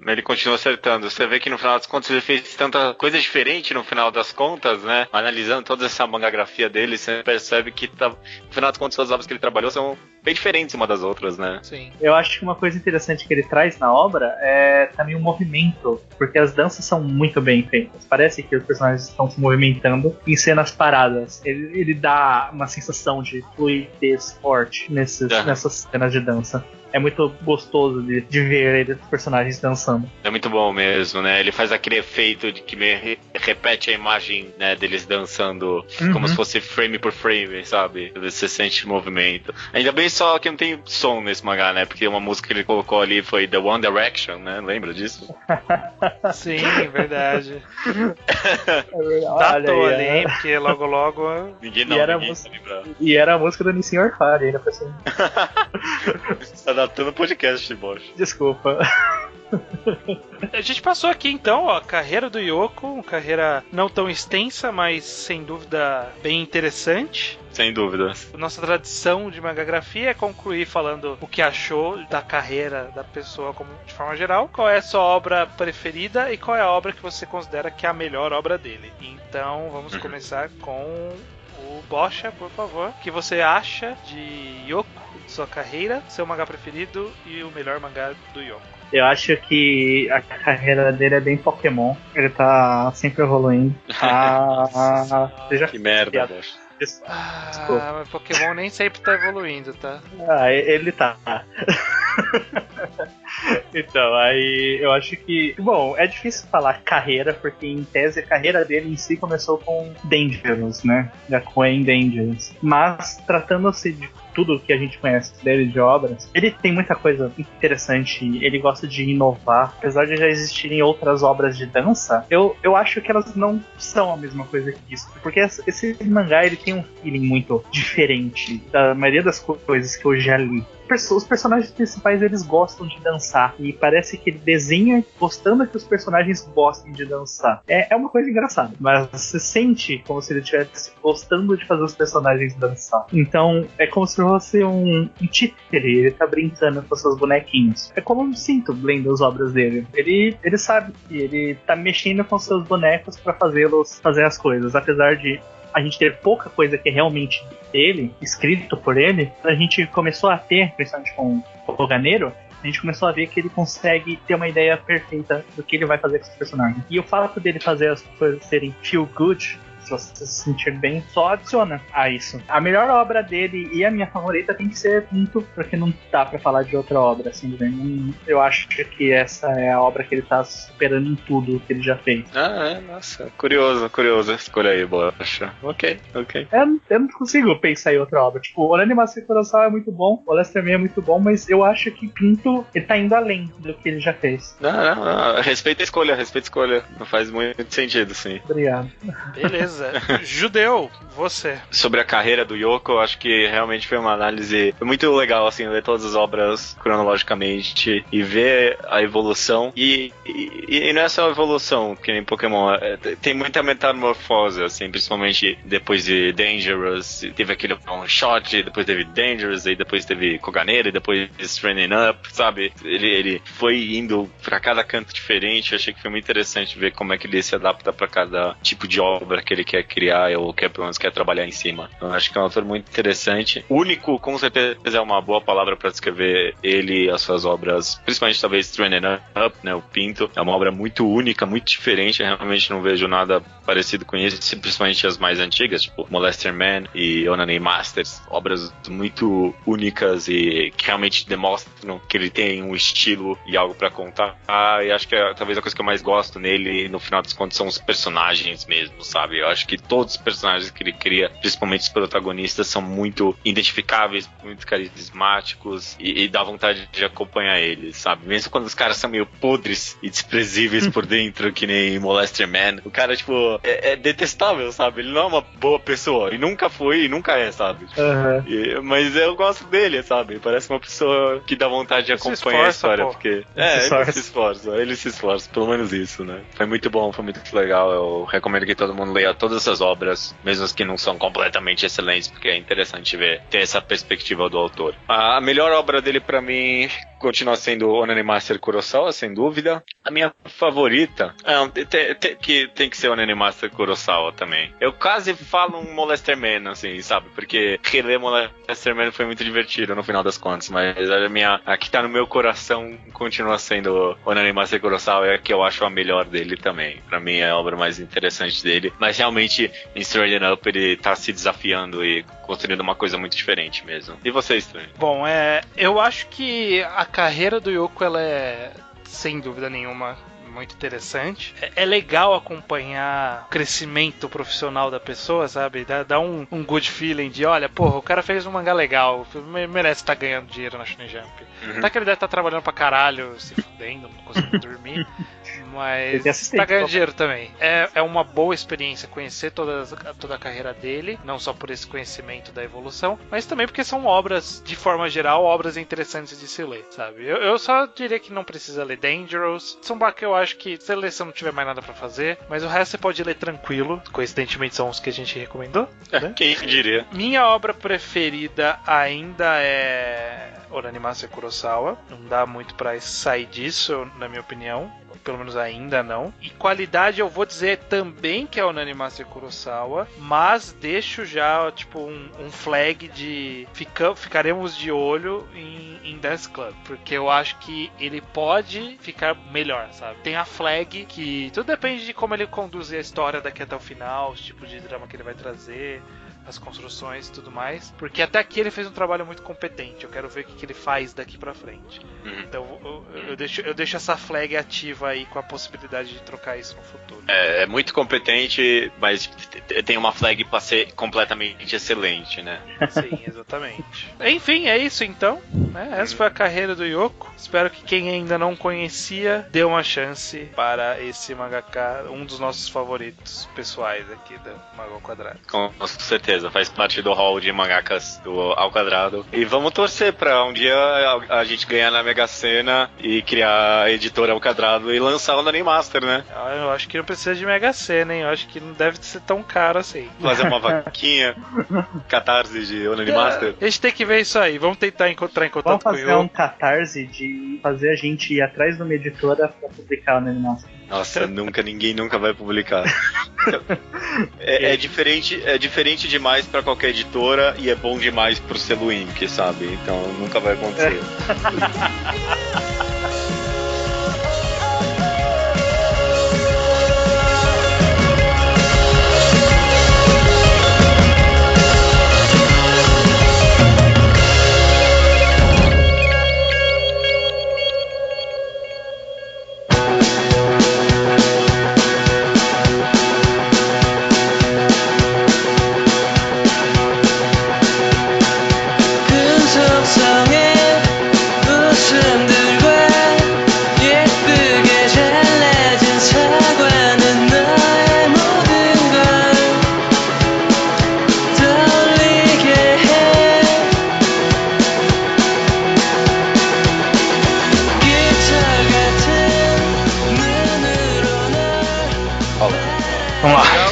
Ele continua acertando. Você vê que no final das contas ele fez tanta coisa diferente no final das contas, né? Analisando toda essa mangagrafia dele, você percebe que no final das contas as obras que ele trabalhou são bem diferentes uma das outras, né? Sim. Eu acho que uma coisa interessante que ele traz na obra é também o movimento, porque as danças são muito bem feitas. Parece que os personagens estão se movimentando em cenas paradas. Ele dá uma sensação de fluidez forte nessas cenas de dança. É muito gostoso de ver os personagens dançando. É muito bom mesmo, né? Ele faz aquele efeito de que repete a imagem, né, deles dançando como se fosse frame por frame, sabe? Você sente o movimento. Ainda bem só que não tem som nesse mangá, né? Porque uma música que ele colocou ali foi The One Direction, né? Lembra disso? Sim, verdade. Datou ali, porque logo... Ninguém vai lembrar. E era a música do Nissin Orfari, ainda pra cima. Adaptando o podcast, Bosch. Desculpa. A gente passou aqui então, a carreira do Yoko, uma carreira não tão extensa, mas sem dúvida bem interessante. Sem dúvidas. Nossa tradição de mangagrafia é concluir falando o que achou da carreira da pessoa de forma geral, qual é a sua obra preferida e qual é a obra que você considera que é a melhor obra dele. Então vamos começar com o Bocha, por favor. O que você acha de Yoko, sua carreira, seu mangá preferido e o melhor mangá do Yoko? Eu acho que a carreira dele é bem Pokémon. Ele tá sempre evoluindo. Que merda, Bocha. Mas Pokémon nem sempre tá evoluindo, tá? Ele tá. Então, aí eu acho que... Bom, é difícil falar carreira, porque em tese a carreira dele em si começou com Dangerous, né? Já com Dangerous. Mas, tratando-se de tudo que a gente conhece dele de obras, ele tem muita coisa interessante, ele gosta de inovar. Apesar de já existirem outras obras de dança, eu acho que elas não são a mesma coisa que isso. Porque esse mangá, ele tem um feeling muito diferente da maioria das coisas que eu já li. Os personagens principais, eles gostam de dançar, e parece que ele desenha gostando que os personagens gostem de dançar. É uma coisa engraçada, mas você sente como se ele estivesse gostando de fazer os personagens dançar. Então é como se fosse um títere, ele tá brincando com seus bonequinhos. É como eu me sinto lendo as obras dele. Ele sabe que ele tá mexendo com seus bonecos pra fazê-los fazer as coisas, apesar de a gente ter pouca coisa que é realmente dele, escrito por ele. A gente começou a ter, principalmente com o Roganeiro, a gente começou a ver que ele consegue ter uma ideia perfeita do que ele vai fazer com os personagens. E o fato dele fazer as coisas serem feel good, se você se sentir bem, só adiciona a isso. A melhor obra dele e a minha favorita tem que ser Pinto, porque não dá pra falar de outra obra, assim, né? Eu acho que essa é a obra que ele tá superando em tudo que ele já fez. Nossa, curioso a escolha aí, Bocha. Ok. Eu não consigo pensar em outra obra. Tipo, o Animaster Kurosawa é muito bom, o Lester Man é muito bom, mas eu acho que Pinto, ele tá indo além do que ele já fez. Não. Respeita a escolha. Não faz muito sentido, sim. Obrigado. Beleza. Judeu, você. Sobre a carreira do Yoko, eu acho que realmente foi uma análise muito legal, assim, ler todas as obras cronologicamente e ver a evolução. E não é só a evolução, que nem Pokémon, tem muita metamorfose, assim, principalmente depois de Dangerous, teve aquele One Shot, depois teve Dangerous, e depois teve Koganeira, e depois Stranding Up, sabe? Ele foi indo pra cada canto diferente. Eu achei que foi muito interessante ver como é que ele se adapta pra cada tipo de obra que ele quer criar ou que pelo menos quer trabalhar em cima. Eu acho que é um autor muito interessante. Único, com certeza, é uma boa palavra para descrever ele e as suas obras, principalmente talvez Stranding Up, né, o Pinto. É uma obra muito única, muito diferente. Eu realmente não vejo nada parecido com isso, principalmente as mais antigas, tipo Molester Man e Onani Masters. Obras muito únicas e que realmente demonstram que ele tem um estilo e algo para contar. E acho que talvez a coisa que eu mais gosto nele, no final das contas, são os personagens mesmo, sabe? Eu acho que todos os personagens que ele cria, principalmente os protagonistas, são muito identificáveis, muito carismáticos e dá vontade de acompanhar eles, sabe? Mesmo quando os caras são meio podres e desprezíveis por dentro, que nem Molester Man, o cara, tipo, é detestável, sabe? Ele não é uma boa pessoa, e nunca foi e nunca é, sabe? Mas eu gosto dele, sabe? Parece uma pessoa que dá vontade de acompanhar a história, porque ele se esforça, pelo menos isso, né? Foi muito bom, foi muito legal. Eu recomendo que todo mundo leia todas as obras, mesmo as que não são completamente excelentes, porque é interessante ter essa perspectiva do autor. A melhor obra dele pra mim continua sendo Onanimaster Kurosawa, sem dúvida. A minha favorita tem que ser Onanimaster Kurosawa também. Eu quase falo um Molester Man, assim, sabe? Porque reler Molester Man foi muito divertido no final das contas, mas a que tá no meu coração continua sendo Onanimaster Kurosawa, é a que eu acho a melhor dele também. Pra mim é a obra mais interessante dele, mas realmente em Straighten Up ele tá se desafiando e construindo uma coisa muito diferente mesmo. E você, Estranho? Bom, eu acho que a carreira do Yoko, ela é, sem dúvida nenhuma, muito interessante. É legal acompanhar o crescimento profissional da pessoa, sabe? Dá um good feeling de, olha, porra, o cara fez um mangá legal, merece estar ganhando dinheiro na Shonen Jump. Até que ele deve estar trabalhando pra caralho, se fudendo, não conseguindo dormir. Mas tá ganhando dinheiro também. É uma boa experiência conhecer toda a carreira dele, não só por esse conhecimento da evolução, mas também porque são obras, de forma geral, obras interessantes de se ler, sabe? Eu só diria que não precisa ler Dangerous. Tsubaki eu acho que se você não tiver mais nada pra fazer, mas o resto você pode ler tranquilo. Coincidentemente são os que a gente recomendou, né? Quem diria? Minha obra preferida ainda é Onanimaster Kurosawa. Não dá muito pra sair disso, na minha opinião. Pelo menos ainda não. E qualidade eu vou dizer também que é o Onanimaster Kurosawa, mas deixo já tipo um flag de ficaremos de olho em Dance Club, porque eu acho que ele pode ficar melhor, sabe? Tem a flag que tudo depende de como ele conduzir a história daqui até o final, os tipos de drama que ele vai trazer, as construções e tudo mais, porque até aqui ele fez um trabalho muito competente. Eu quero ver o que ele faz daqui pra frente. Então eu deixo essa flag ativa aí, com a possibilidade de trocar isso no futuro. É muito competente, mas tem uma flag pra ser completamente excelente, né? Sim, exatamente. Enfim, é isso então, né? Essa foi a carreira do Yoko. Espero que quem ainda não conhecia dê uma chance para esse mangaka, um dos nossos favoritos pessoais aqui da Mangá ao Quadrado. Com certeza. Faz parte do hall de mangakas do Ao Quadrado. E vamos torcer pra um dia a gente ganhar na Mega Sena e criar a editora Ao Quadrado e lançar o Onanimaster, né? Eu acho que não precisa de Mega Sena, hein? Eu acho que não deve ser tão caro assim. Fazer uma vaquinha, catarse de Onanimaster. A gente tem que ver isso aí. Vamos tentar entrar em contato com o Yoko. Vamos fazer um catarse de fazer a gente ir atrás de uma editora pra publicar o Onanimaster. Nossa, ninguém nunca vai publicar. É diferente demais pra qualquer editora e é bom demais pro selo Imp, sabe? Então nunca vai acontecer.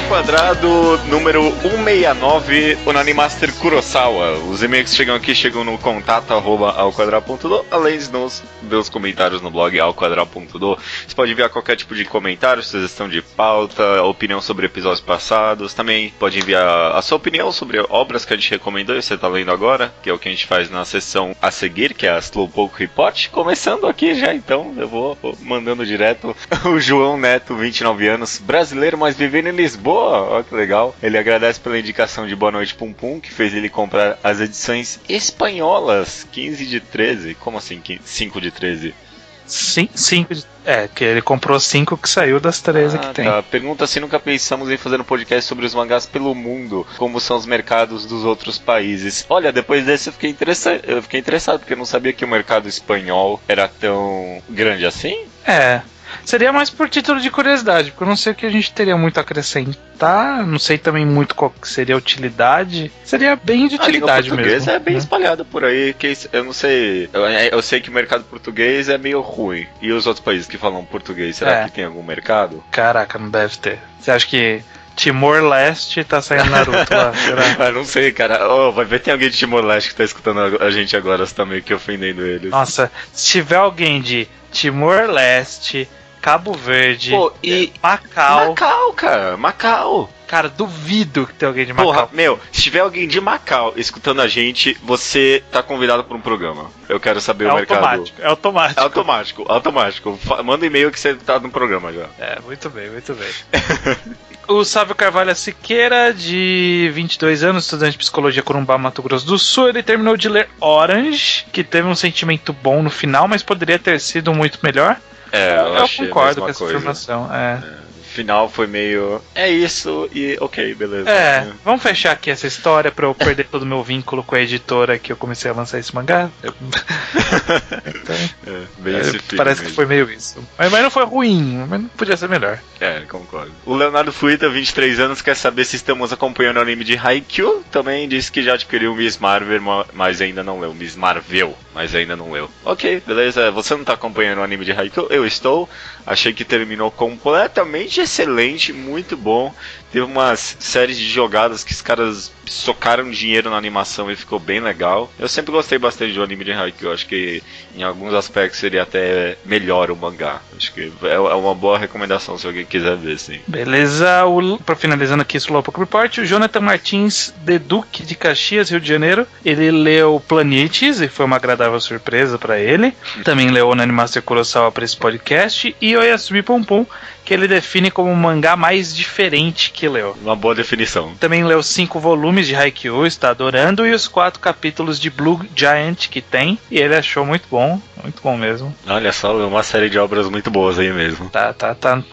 Quadrado número 169, Onanimaster Kurosawa. Os e-mails que chegam no contato@alquadrado.do, além de nos ver os comentários no blog alquadrado.do. Você pode enviar qualquer tipo de comentário, sugestão de pauta, opinião sobre episódios passados. Também pode enviar a sua opinião sobre obras que a gente recomendou e você está lendo agora, que é o que a gente faz na sessão a seguir, que é a Slowpoke Report. Começando aqui já, então, eu vou mandando direto. O João Neto, 29 anos, brasileiro, mas vivendo em Lisboa. Olha que legal. Ele agradece pela indicação de Boa Noite Pum Pum, que fez ele comprar as edições espanholas, 15 de 13. Como assim 5 de 13? 5 de... que ele comprou 5 que saiu das 13 que tem. Tá. Pergunta se nunca pensamos em fazer um podcast sobre os mangás pelo mundo, como são os mercados dos outros países. Olha, depois desse eu fiquei interessado, porque eu não sabia que o mercado espanhol era tão grande assim. Seria mais por título de curiosidade, porque eu não sei o que a gente teria muito a acrescentar, não sei também muito qual seria a utilidade. Seria bem de utilidade mesmo. O português é bem espalhado por aí, que eu não sei. Eu sei que o mercado português é meio ruim. E os outros países que falam português, será que tem algum mercado? Caraca, não deve ter. Você acha que Timor-Leste tá saindo Naruto lá, será? Não sei, cara. Vai ver, tem alguém de Timor-Leste que tá escutando a gente agora, você tá meio que ofendendo eles. Nossa, se tiver alguém de Timor-Leste, Cabo Verde, Macau... Macau, cara, Macau. Cara, duvido que tenha alguém de Macau. Porra, se tiver alguém de Macau escutando a gente, você tá convidado pra um programa. Eu quero saber o mercado. É automático. Automático. Manda um e-mail que você tá no programa já. Muito bem. O Sávio Carvalho Siqueira, de 22 anos, estudante de psicologia Corumbá, Mato Grosso do Sul, ele terminou de ler Orange, que teve um sentimento bom no final, mas poderia ter sido muito melhor. Eu concordo com essa informação. Final foi meio... É isso e ok, beleza. Vamos fechar aqui essa história pra eu perder todo o meu vínculo com a editora que eu comecei a lançar esse mangá. Parece que foi meio isso. Mas não foi ruim, mas não podia ser melhor. Concordo. O Leonardo Fuita, 23 anos, quer saber se estamos acompanhando o anime de Haikyuu. Também disse que já adquiriu o Miss Marvel, mas ainda não leu. Miss Marvel, mas ainda não leu. Ok, beleza. Você não tá acompanhando o anime de Haikyuu? Eu estou. Achei que terminou completamente excelente, muito bom. Teve umas séries de jogadas que os caras socaram dinheiro na animação e ficou bem legal. Eu sempre gostei bastante do anime de Haikyuu. Acho que em alguns aspectos seria até melhor o mangá. Acho que é uma boa recomendação se alguém quiser ver, sim. Beleza, pra finalizando aqui esse Slowpoke Report, o Jonathan Martins de Duque de Caxias, Rio de Janeiro. Ele leu Planetes e foi uma agradável surpresa pra ele. Também leu o Animaster Kurosawa pra esse podcast. E Oyasumi Pompom, que ele define como o mangá mais diferente que leu. Uma boa definição. Também leu 5 volumes de Haikyuu, está adorando, e os 4 capítulos de Blue Giant que tem, e ele achou muito bom mesmo. Olha só, uma série de obras muito boas aí mesmo. Tá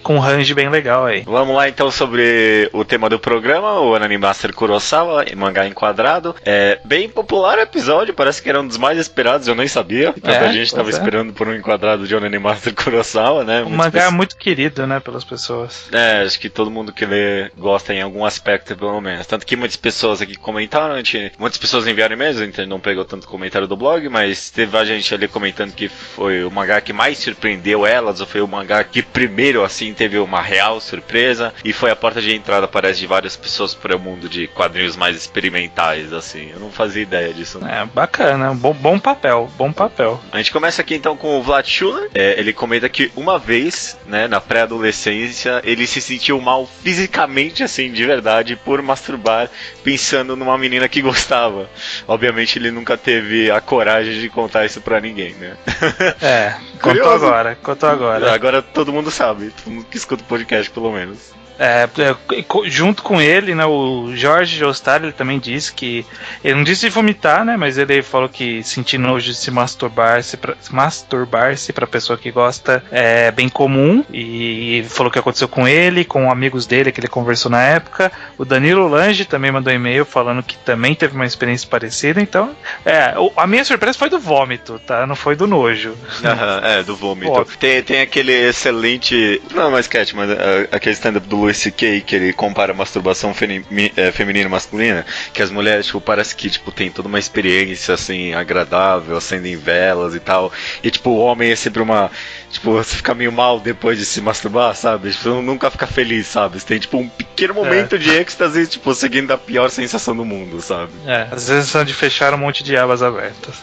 com um range bem legal aí. Vamos lá então sobre o tema do programa, o Animaster Kurosawa, mangá enquadrado. É bem popular o episódio, parece que era um dos mais esperados, eu nem sabia. Tanta gente estava esperando por um enquadrado de Animaster Kurosawa, né? O mangá é muito querido, né, pelas pessoas. Acho que todo mundo que lê gosta em algum aspecto, pelo menos. Tanto que muitas pessoas aqui comentaram, muitas pessoas enviaram e-mails, a gente não pegou tanto comentário do blog, mas teve a gente ali comentando que foi o mangá que mais surpreendeu elas, ou foi o mangá que primeiro, assim, teve uma real surpresa, e foi a porta de entrada, parece, de várias pessoas para o mundo de quadrinhos mais experimentais, assim. Eu não fazia ideia disso. Né? Bacana, bom papel. A gente começa aqui então com o Vlad Schuller. Ele comenta que uma vez, né, na pré-adolescência, ele se sentiu mal fisicamente, assim, de verdade, por masturbar pensando numa menina que gostava. Obviamente ele nunca teve a coragem de contar isso pra ninguém, né? Contou agora. Agora todo mundo sabe, todo mundo que escuta o podcast, pelo menos. Junto com ele, né, o Jorge Joestar, ele também disse que... Ele não disse de vomitar, né, mas ele falou que sentir nojo de se masturbar-se pra pessoa que gosta é bem comum, e falou que aconteceu com ele, com amigos dele que ele conversou na época. O Danilo Lange também mandou um e-mail falando que também teve uma experiência parecida, então... a minha surpresa foi do vômito, tá? Não foi do nojo. Do vômito. Tem aquele excelente... Não, mas Cat, mas aquele stand-up do Louis C.K. que ele compara a masturbação feminina e masculina, que as mulheres, tipo, parece que, tipo, tem toda uma experiência, assim, agradável, acendem velas e tal, e, tipo, o homem é sempre uma... Tipo, você fica meio mal depois de se masturbar, sabe? Tipo, você nunca fica feliz, sabe? Você tem, tipo, um pequeno momento de êxtase, tipo, seguindo a pior sensação do mundo, sabe? Às vezes são de fechar um monte de abas abertas.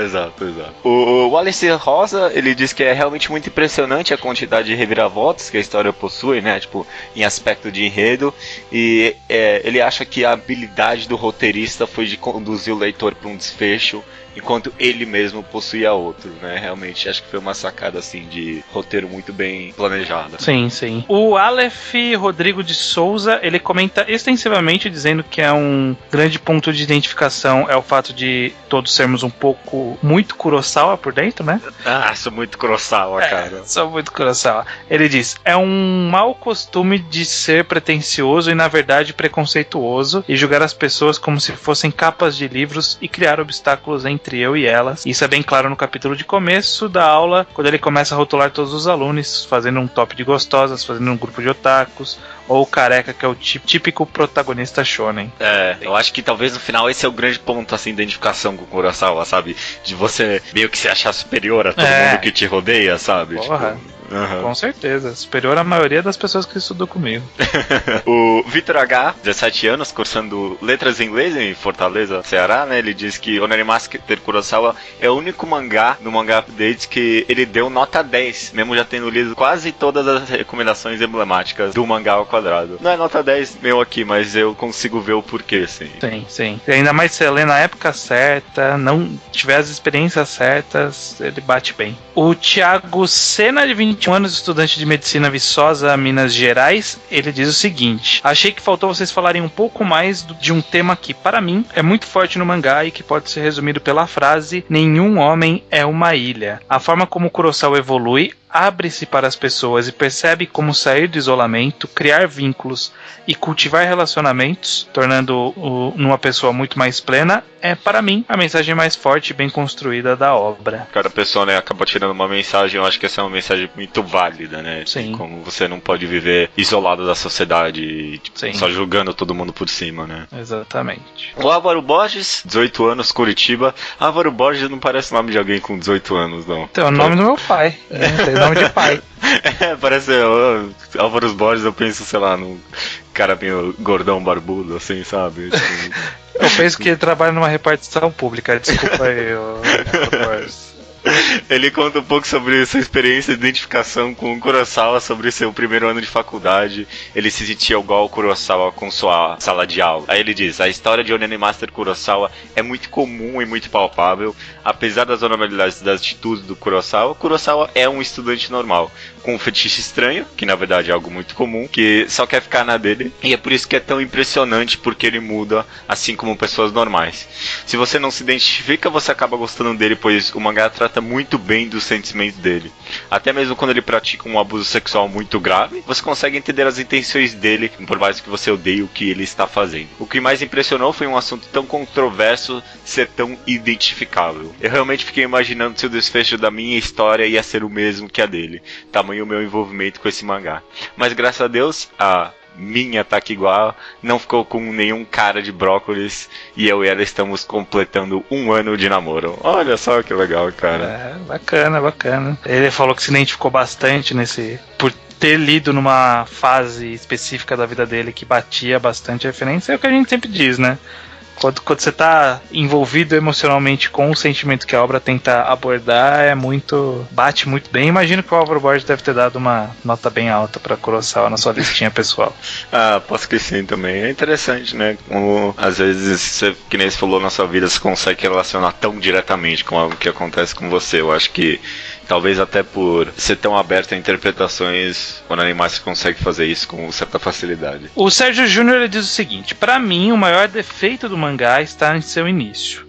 Exato. O Wallace Rosa, ele diz que é realmente muito impressionante a quantidade de reviravoltas que a história possui, né? Tipo, em aspecto de enredo, e ele acha que a habilidade do roteirista foi de conduzir o leitor para um desfecho, enquanto ele mesmo possuía outro, né? Realmente acho que foi uma sacada assim de roteiro muito bem planejada. Sim. O Aleph Rodrigo de Souza, ele comenta extensivamente dizendo que é um grande ponto de identificação é o fato de todos sermos muito Kurosawa por dentro, né? Sou muito Kurosawa, cara. Sou muito Kurosawa. Ele diz, é um mau costume de ser pretensioso e na verdade preconceituoso e julgar as pessoas como se fossem capas de livros e criar obstáculos entre eu e elas. Isso é bem claro no capítulo de começo da aula, quando ele começa a rotular todos os alunos, fazendo um top de gostosas, fazendo um grupo de otakus, ou o careca, que é o típico protagonista shonen. Eu acho que talvez no final esse é o grande ponto, assim, de identificação com o Kurosawa, sabe? De você meio que se achar superior a todo mundo que te rodeia, sabe? Porra. Com certeza, superior à maioria das pessoas que estudou comigo. O Vitor H, 17 anos, cursando letras em inglês em Fortaleza, Ceará, né? Ele diz que Onanimaster Kurosawa é o único mangá no Manga Updates que ele deu nota 10, mesmo já tendo lido quase todas as recomendações emblemáticas do mangá ao quadrado. Não é nota 10 meu aqui, mas eu consigo ver o porquê, sim. Sim. E ainda mais se você lê na época certa, não tiver as experiências certas, ele bate bem. O Thiago Sena, de 21 anos, estudante de medicina Viçosa, Minas Gerais, ele diz o seguinte: achei que faltou vocês falarem um pouco mais de um tema que, para mim, é muito forte no mangá e que pode ser resumido pela frase: nenhum homem é uma ilha. A forma como o Kurosawa evolui, abre-se para as pessoas e percebe como sair do isolamento, criar vínculos e cultivar relacionamentos, tornando-o numa pessoa muito mais plena, é, para mim, a mensagem mais forte e bem construída da obra. Cada pessoa, né, acaba tirando uma mensagem, eu acho que essa é uma mensagem muito válida, né? Sim. Como você não pode viver isolado da sociedade, tipo, só julgando todo mundo por cima, né? Exatamente. O Álvaro Borges, 18 anos, Curitiba. Álvaro Borges não parece o nome de alguém com 18 anos, não. Então, é o nome do meu pai. Tem nome de pai. Parece Álvaro Borges, eu penso, sei lá, num cara meio gordão, barbudo, assim, sabe? Eu penso que ele trabalha numa repartição pública. Desculpa aí, Álvaro Borges. Ele conta um pouco sobre sua experiência de identificação com o Kurosawa, sobre seu primeiro ano de faculdade. Ele se sentia igual ao Kurosawa com sua sala de aula. Aí ele diz: a história de Onanimaster Kurosawa é muito comum e muito palpável. Apesar das anormalidades das atitudes do Kurosawa, Kurosawa é um estudante normal, com um fetiche estranho, que na verdade é algo muito comum, que só quer ficar na dele. E é por isso que é tão impressionante, porque ele muda, assim como pessoas normais. Se você não se identifica, você acaba gostando dele, pois o mangá trata muito bem dos sentimentos dele. Até mesmo quando ele pratica um abuso sexual muito grave, você consegue entender as intenções dele, por mais que você odeie o que ele está fazendo. O que mais impressionou foi um assunto tão controverso ser tão identificável. Eu realmente fiquei imaginando se o desfecho da minha história ia ser o mesmo que a dele. Tamanho o meu envolvimento com esse mangá. Mas graças a Deus, a minha tá aqui igual, não ficou com nenhum cara de brócolis, e eu e ela estamos completando 1 ano de namoro. Olha só que legal, cara. Bacana. Ele falou que se identificou bastante por ter lido numa fase específica da vida dele que batia bastante referência. É o que a gente sempre diz, né? Quando você tá envolvido emocionalmente com o sentimento que a obra tenta abordar, bate muito bem. Imagino que o Álvaro Borges deve ter dado uma nota bem alta pra Kurosawa na sua listinha pessoal. Posso que sim também. É interessante, né? Como às vezes, você, que nem você falou, na sua vida você consegue relacionar tão diretamente com algo que acontece com você. Eu acho que talvez até por ser tão aberto a interpretações, o Onanimaster consegue fazer isso com certa facilidade. O Sérgio Júnior, ele diz o seguinte: pra mim, o maior defeito do mangá está em seu início.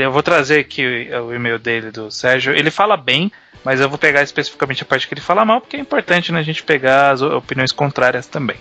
Eu vou trazer aqui o e-mail dele, do Sérgio. Ele fala bem, mas eu vou pegar especificamente a parte que ele fala mal, porque é importante, né, a gente pegar as opiniões contrárias também.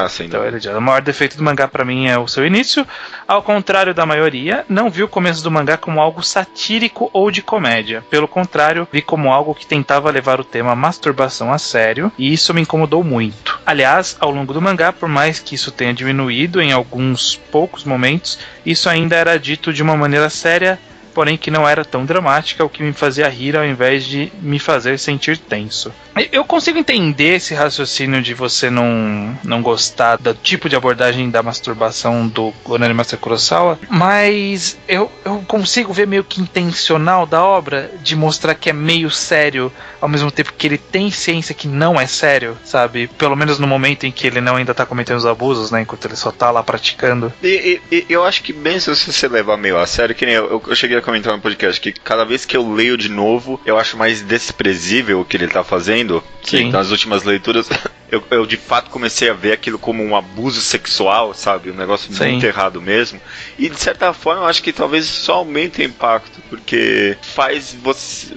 Sim. Então ele diz: o maior defeito do mangá pra mim é o seu início. Ao contrário da maioria, não vi o começo do mangá como algo satírico ou de comédia. Pelo contrário, vi como algo que tentava levar o tema masturbação a sério, e isso me incomodou muito. Aliás, ao longo do mangá, por mais que isso tenha diminuído em alguns poucos momentos, isso ainda era dito de uma maneira séria, porém que não era tão dramática, o que me fazia rir ao invés de me fazer sentir tenso. Eu consigo entender esse raciocínio de você não gostar do tipo de abordagem da masturbação do Onanimaster Kurosawa, mas eu consigo ver meio que intencional da obra de mostrar que é meio sério, ao mesmo tempo que ele tem ciência que não é sério, sabe? Pelo menos no momento em que ele não ainda tá cometendo os abusos, né? Enquanto ele só tá lá praticando. E eu acho que mesmo se você levar meio a sério, que nem eu cheguei a comentar no podcast, que cada vez que eu leio de novo, eu acho mais desprezível o que ele tá fazendo. Que nas últimas leituras eu de fato comecei a ver aquilo como um abuso sexual, sabe? Um negócio muito errado mesmo. E de certa forma eu acho que talvez só aumente o impacto, porque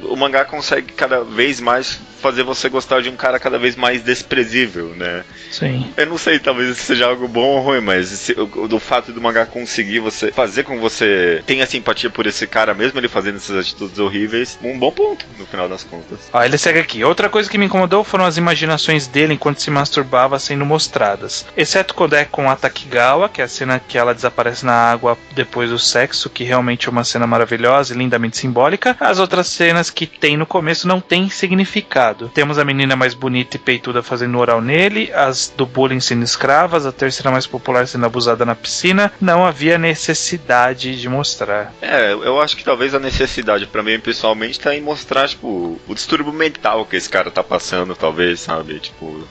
o mangá consegue cada vez mais fazer você gostar de um cara cada vez mais desprezível, né? Sim. Eu não sei, talvez isso seja algo bom ou ruim, mas do fato do mangá conseguir fazer com que você tenha simpatia por esse cara, mesmo ele fazendo essas atitudes horríveis, um bom ponto, no final das contas. Ele segue aqui. Outra coisa que me incomodou incomodou foram as imaginações dele enquanto se masturbava sendo mostradas. Exceto quando é com a Takigawa, que é a cena que ela desaparece na água depois do sexo, que realmente é uma cena maravilhosa e lindamente simbólica. As outras cenas que tem no começo não tem significado. Temos a menina mais bonita e peituda fazendo oral nele, as do bullying sendo escravas, a terceira mais popular sendo abusada na piscina. Não havia necessidade de mostrar. Eu acho que talvez a necessidade pra mim, pessoalmente, tá em mostrar, tipo, o distúrbio mental que esse cara tá passando, talvez, sabe? Tipo,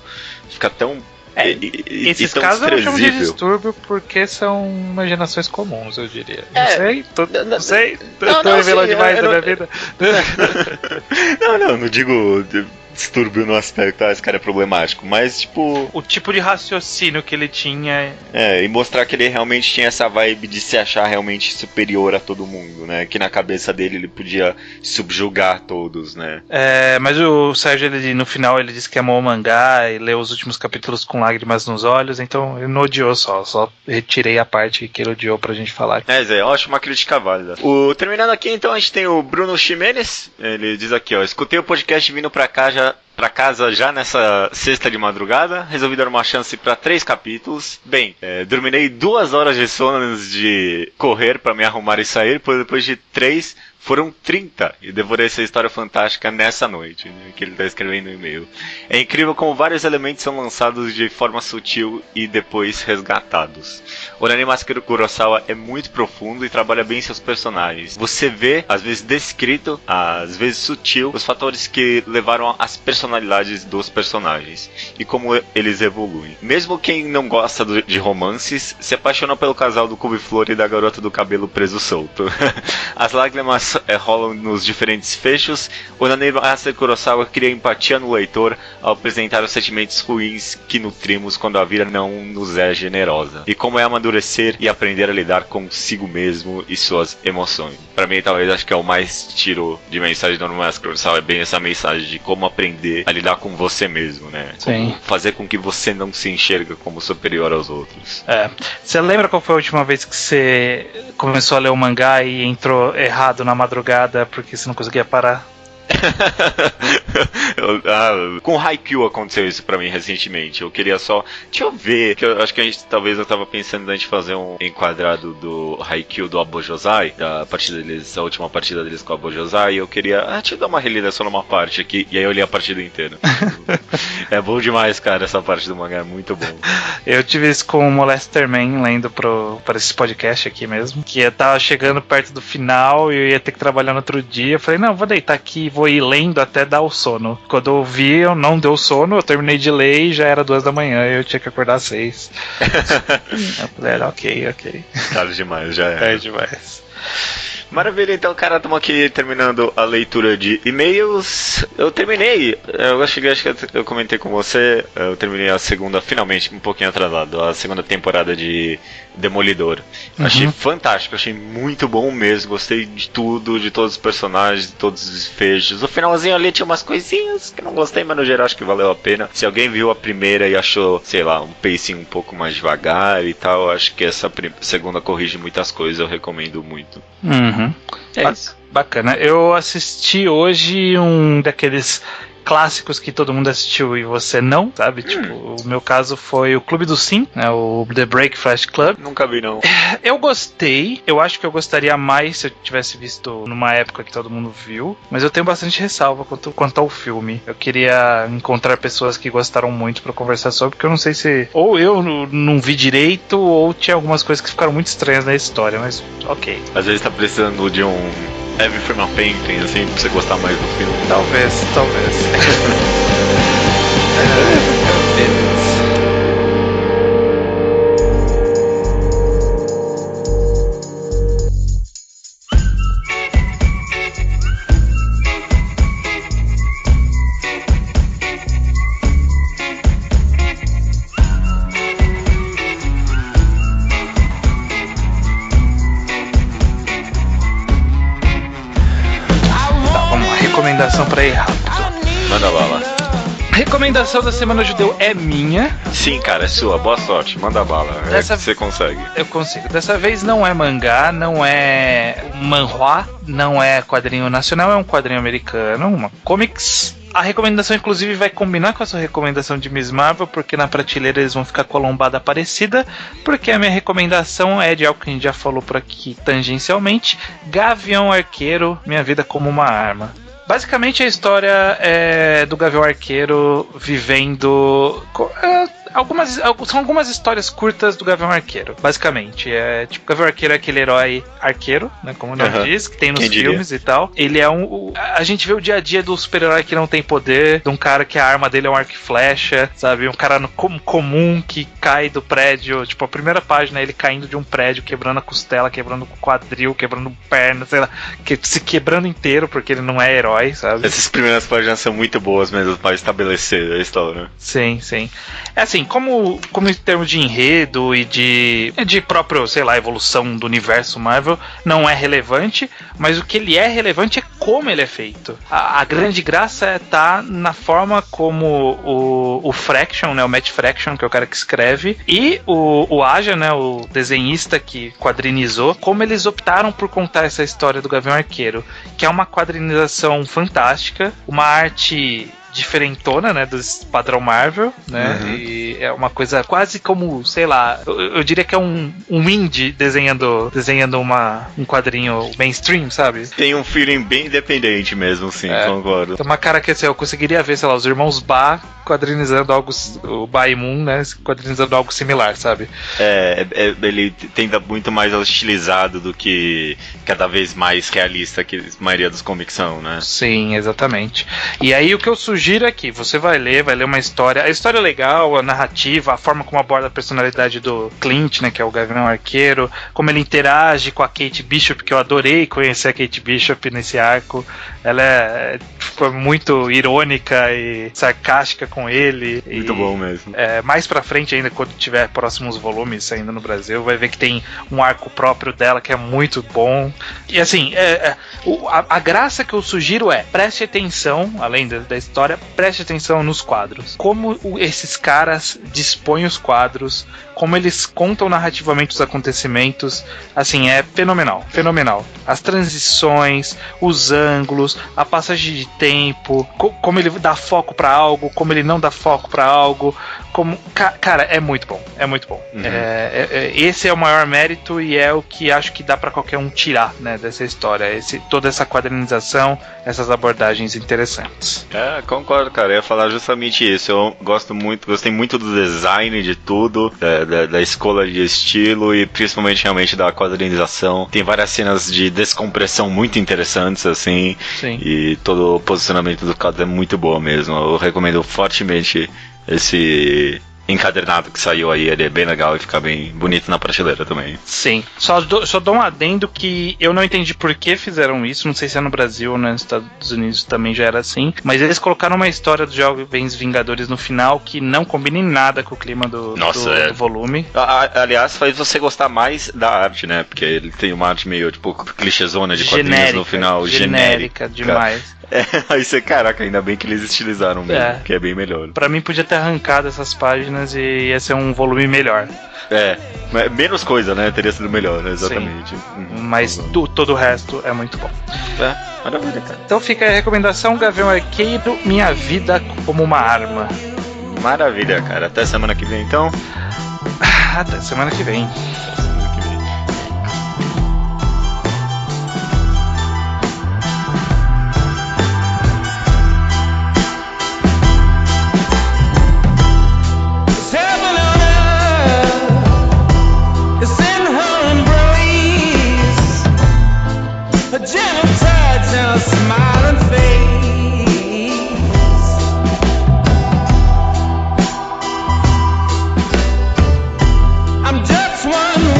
fica tão... esses casos eu não chamo de distúrbio porque são imaginações comuns, eu diria. Não sei, tô revelando demais da minha vida. Não digo distúrbio no aspecto, esse cara é problemático, mas tipo... O tipo de raciocínio que ele tinha... e mostrar que ele realmente tinha essa vibe de se achar realmente superior a todo mundo, né? Que na cabeça dele ele podia subjugar todos, né? Mas o Sérgio, no final, ele disse que amou o mangá e leu os últimos capítulos com lágrimas nos olhos, então ele não odiou só retirei a parte que ele odiou pra gente falar. Eu acho uma crítica válida. Terminando aqui, então, a gente tem o Bruno Ximenes, ele diz aqui, escutei o podcast vindo pra casa já nessa sexta de madrugada, resolvi dar uma chance para 3 capítulos. Bem, dormirei 2 horas de sono antes de correr para me arrumar e sair, pois depois de 3 foram 30 e devorei essa história fantástica nessa noite, né, que ele está escrevendo no e-mail. É incrível como vários elementos são lançados de forma sutil e depois resgatados. Orani Masaru Kurosawa é muito profundo e trabalha bem seus personagens. Você vê, às vezes descrito, às vezes sutil, os fatores que levaram às personalidades dos personagens e como eles evoluem. Mesmo quem não gosta de romances, se apaixona pelo casal do couve-flor e da garota do cabelo preso solto. As lágrimas rolam nos diferentes fechos. Orani Masaru Kurosawa cria empatia no leitor ao apresentar os sentimentos ruins que nutrimos quando a vida não nos é generosa. E como é amadurecer e aprender a lidar consigo mesmo e suas emoções. Pra mim, talvez, acho que é o mais tiro de mensagem do Orani Masaru Kurosawa, é bem essa mensagem de como aprender a lidar com você mesmo, né? Como fazer com que você não se enxerga como superior aos outros. Você lembra qual foi a última vez que você começou a ler o mangá e entrou errado na madrugada porque você não conseguia parar? Com Haikyuu aconteceu isso pra mim recentemente. Eu queria só... Deixa eu ver, que eu acho que talvez eu tava pensando em fazer um enquadrado do Haikyuu do Abojozai, da partida deles, a última partida deles com o Abojozai, e eu queria... deixa eu dar uma relida só numa parte aqui, e aí eu li a partida inteira. É bom demais, cara, essa parte do mangá é muito bom. Eu tive isso com o Molester Man, lendo para esse podcast aqui mesmo, que eu tava chegando perto do final e eu ia ter que trabalhar no outro dia. Eu falei, não, vou deitar aqui, vou ir lendo até dar o sono. Quando eu vi, eu não deu sono, eu terminei de ler e já era 2 da manhã e eu tinha que acordar às 6. Eu falei, ok. Tarde demais, já é. É demais. Maravilha, então, cara, estamos aqui terminando a leitura de e-mails. Eu terminei, acho que eu comentei com você, eu terminei a segunda, finalmente, um pouquinho atrasado, a segunda temporada de Demolidor. Achei fantástico, achei muito bom mesmo, gostei de tudo, de todos os personagens, de todos os desfechos. O finalzinho ali tinha umas coisinhas que não gostei, mas no geral acho que valeu a pena. Se alguém viu a primeira e achou, sei lá, um pacing um pouco mais devagar e tal, acho que essa segunda corrige muitas coisas, eu recomendo muito. É isso. Bacana. Eu assisti hoje um daqueles clássicos que todo mundo assistiu e você não, sabe? Tipo, o meu caso foi o Clube do Sim, né? O The Breakfast Club. Nunca vi, não. Eu gostei. Eu acho que eu gostaria mais se eu tivesse visto numa época que todo mundo viu. Mas eu tenho bastante ressalva quanto ao filme. Eu queria encontrar pessoas que gostaram muito pra conversar sobre, porque eu não sei se... Ou eu não vi direito, ou tinha algumas coisas que ficaram muito estranhas na história, mas ok. Às vezes tá precisando de um... Every Frame a Painting, assim, pra você gostar mais do filme. Talvez. Recomendação pra ir rápido. Manda bala. A recomendação da Semana Judeu é minha. Sim, cara, é sua. Boa sorte. Manda bala. Você consegue. Eu consigo. Dessa vez não é mangá, não é manhwa, não é quadrinho nacional, é um quadrinho americano, uma comics. A recomendação, inclusive, vai combinar com a sua recomendação de Miss Marvel, porque na prateleira eles vão ficar com a lombada parecida, porque a minha recomendação é de algo que a gente já falou por aqui tangencialmente, Gavião Arqueiro, Minha Vida como uma Arma. Basicamente a história é do Gavião Arqueiro vivendo... são algumas histórias curtas do Gavião Arqueiro, basicamente. Tipo, o Gavião Arqueiro é aquele herói arqueiro, né, como o nome diz, que tem nos filmes e tal. Ele é a gente vê o dia a dia do super-herói que não tem poder, de um cara que a arma dele é um arco e flecha, sabe? Um cara comum que cai do prédio. Tipo, a primeira página é ele caindo de um prédio, quebrando a costela, quebrando o quadril, quebrando perna, sei lá, se quebrando inteiro porque ele não é herói, sabe? Essas primeiras páginas são muito boas mesmo para estabelecer a história. Sim, sim. É assim, como em termos de enredo e de próprio, sei lá, evolução do universo Marvel, não é relevante, mas o que ele é relevante é como ele é feito. A grande graça tá na forma como o Fraction, né, o Matt Fraction, que é o cara que escreve, e o Aja, né, o desenhista que quadrinizou, como eles optaram por contar essa história do Gavião Arqueiro, que é uma quadrinização fantástica, uma arte diferentona, né, do padrão Marvel, né, e é uma coisa quase como, sei lá, eu diria que é um indie desenhando um quadrinho mainstream, sabe? Tem um feeling bem independente mesmo, sim, concordo. Tem uma cara que, assim, eu conseguiria ver, sei lá, os irmãos Ba quadrinizando algo, o Ba e Moon, né, quadrinizando algo similar, sabe? Ele tenta muito mais estilizado do que cada vez mais realista que a maioria dos comics são, né? Sim, exatamente. E aí o que eu sugiro aqui, você vai ler uma história, a história é legal, a narrativa, a forma como aborda a personalidade do Clint, né, que é o Gavião Arqueiro, como ele interage com a Kate Bishop, que eu adorei conhecer a Kate Bishop nesse arco. Ela foi muito irônica e sarcástica com ele. Muito bom mesmo. Mais pra frente ainda, quando tiver próximos volumes saindo no Brasil, vai ver que tem um arco próprio dela que é muito bom. E assim, a graça que eu sugiro preste atenção, além da história, preste atenção nos quadros. Como esses caras dispõem os quadros, como eles contam narrativamente os acontecimentos, assim, é fenomenal, fenomenal. As transições, os ângulos, a passagem de tempo, como ele dá foco pra algo, como ele não dá foco pra algo, cara, é muito bom, é muito bom. Esse é o maior mérito e é o que acho que dá pra qualquer um tirar, né, dessa história, toda essa quadrinização, essas abordagens interessantes. Concordo, cara, eu ia falar justamente isso. Eu gostei muito do design de tudo, da escola de estilo e principalmente realmente da quadrinização. Tem várias cenas de descompressão muito interessantes, assim. Sim. E todo o posicionamento do quadro é muito bom mesmo. Eu recomendo fortemente esse encadernado que saiu aí, ele é bem legal e fica bem bonito na prateleira também. Sim, só dou um adendo que eu não entendi por que fizeram isso, não sei se é no Brasil ou nos Estados Unidos também já era assim, mas eles colocaram uma história dos Jovens Vingadores no final que não combina em nada com o clima do volume. Aliás, faz você gostar mais da arte, né, porque ele tem uma arte meio, tipo, clichêzona de quadrinhos no final, genérica demais. Aí você, caraca, ainda bem que eles estilizaram mesmo, que é bem melhor. Pra mim podia ter arrancado essas páginas e ia ser um volume melhor. Menos coisa, né? Teria sido melhor, exatamente. Mas todo o resto é muito bom. Maravilha, cara. Então fica a recomendação, Gavião Arqueiro, Minha Vida como uma Arma. Maravilha, cara. Até semana que vem, então. Até semana que vem. I'm just one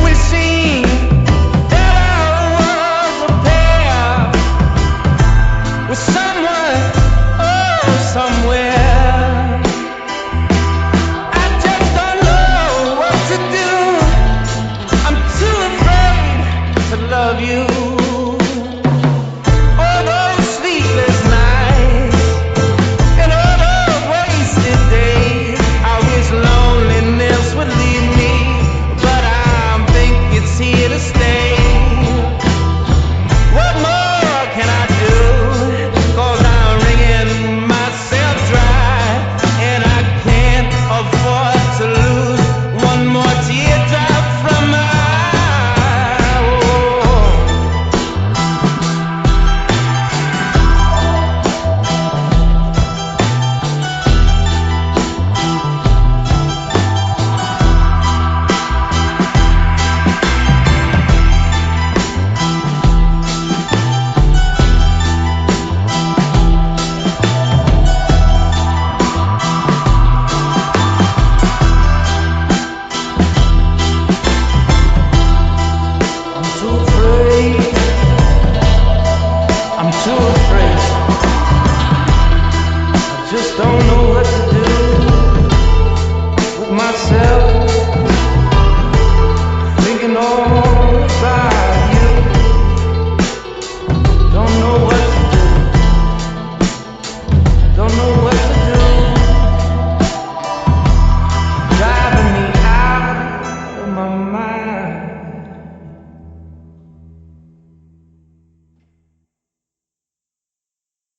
too afraid. I just don't know what to do with myself. Thinking all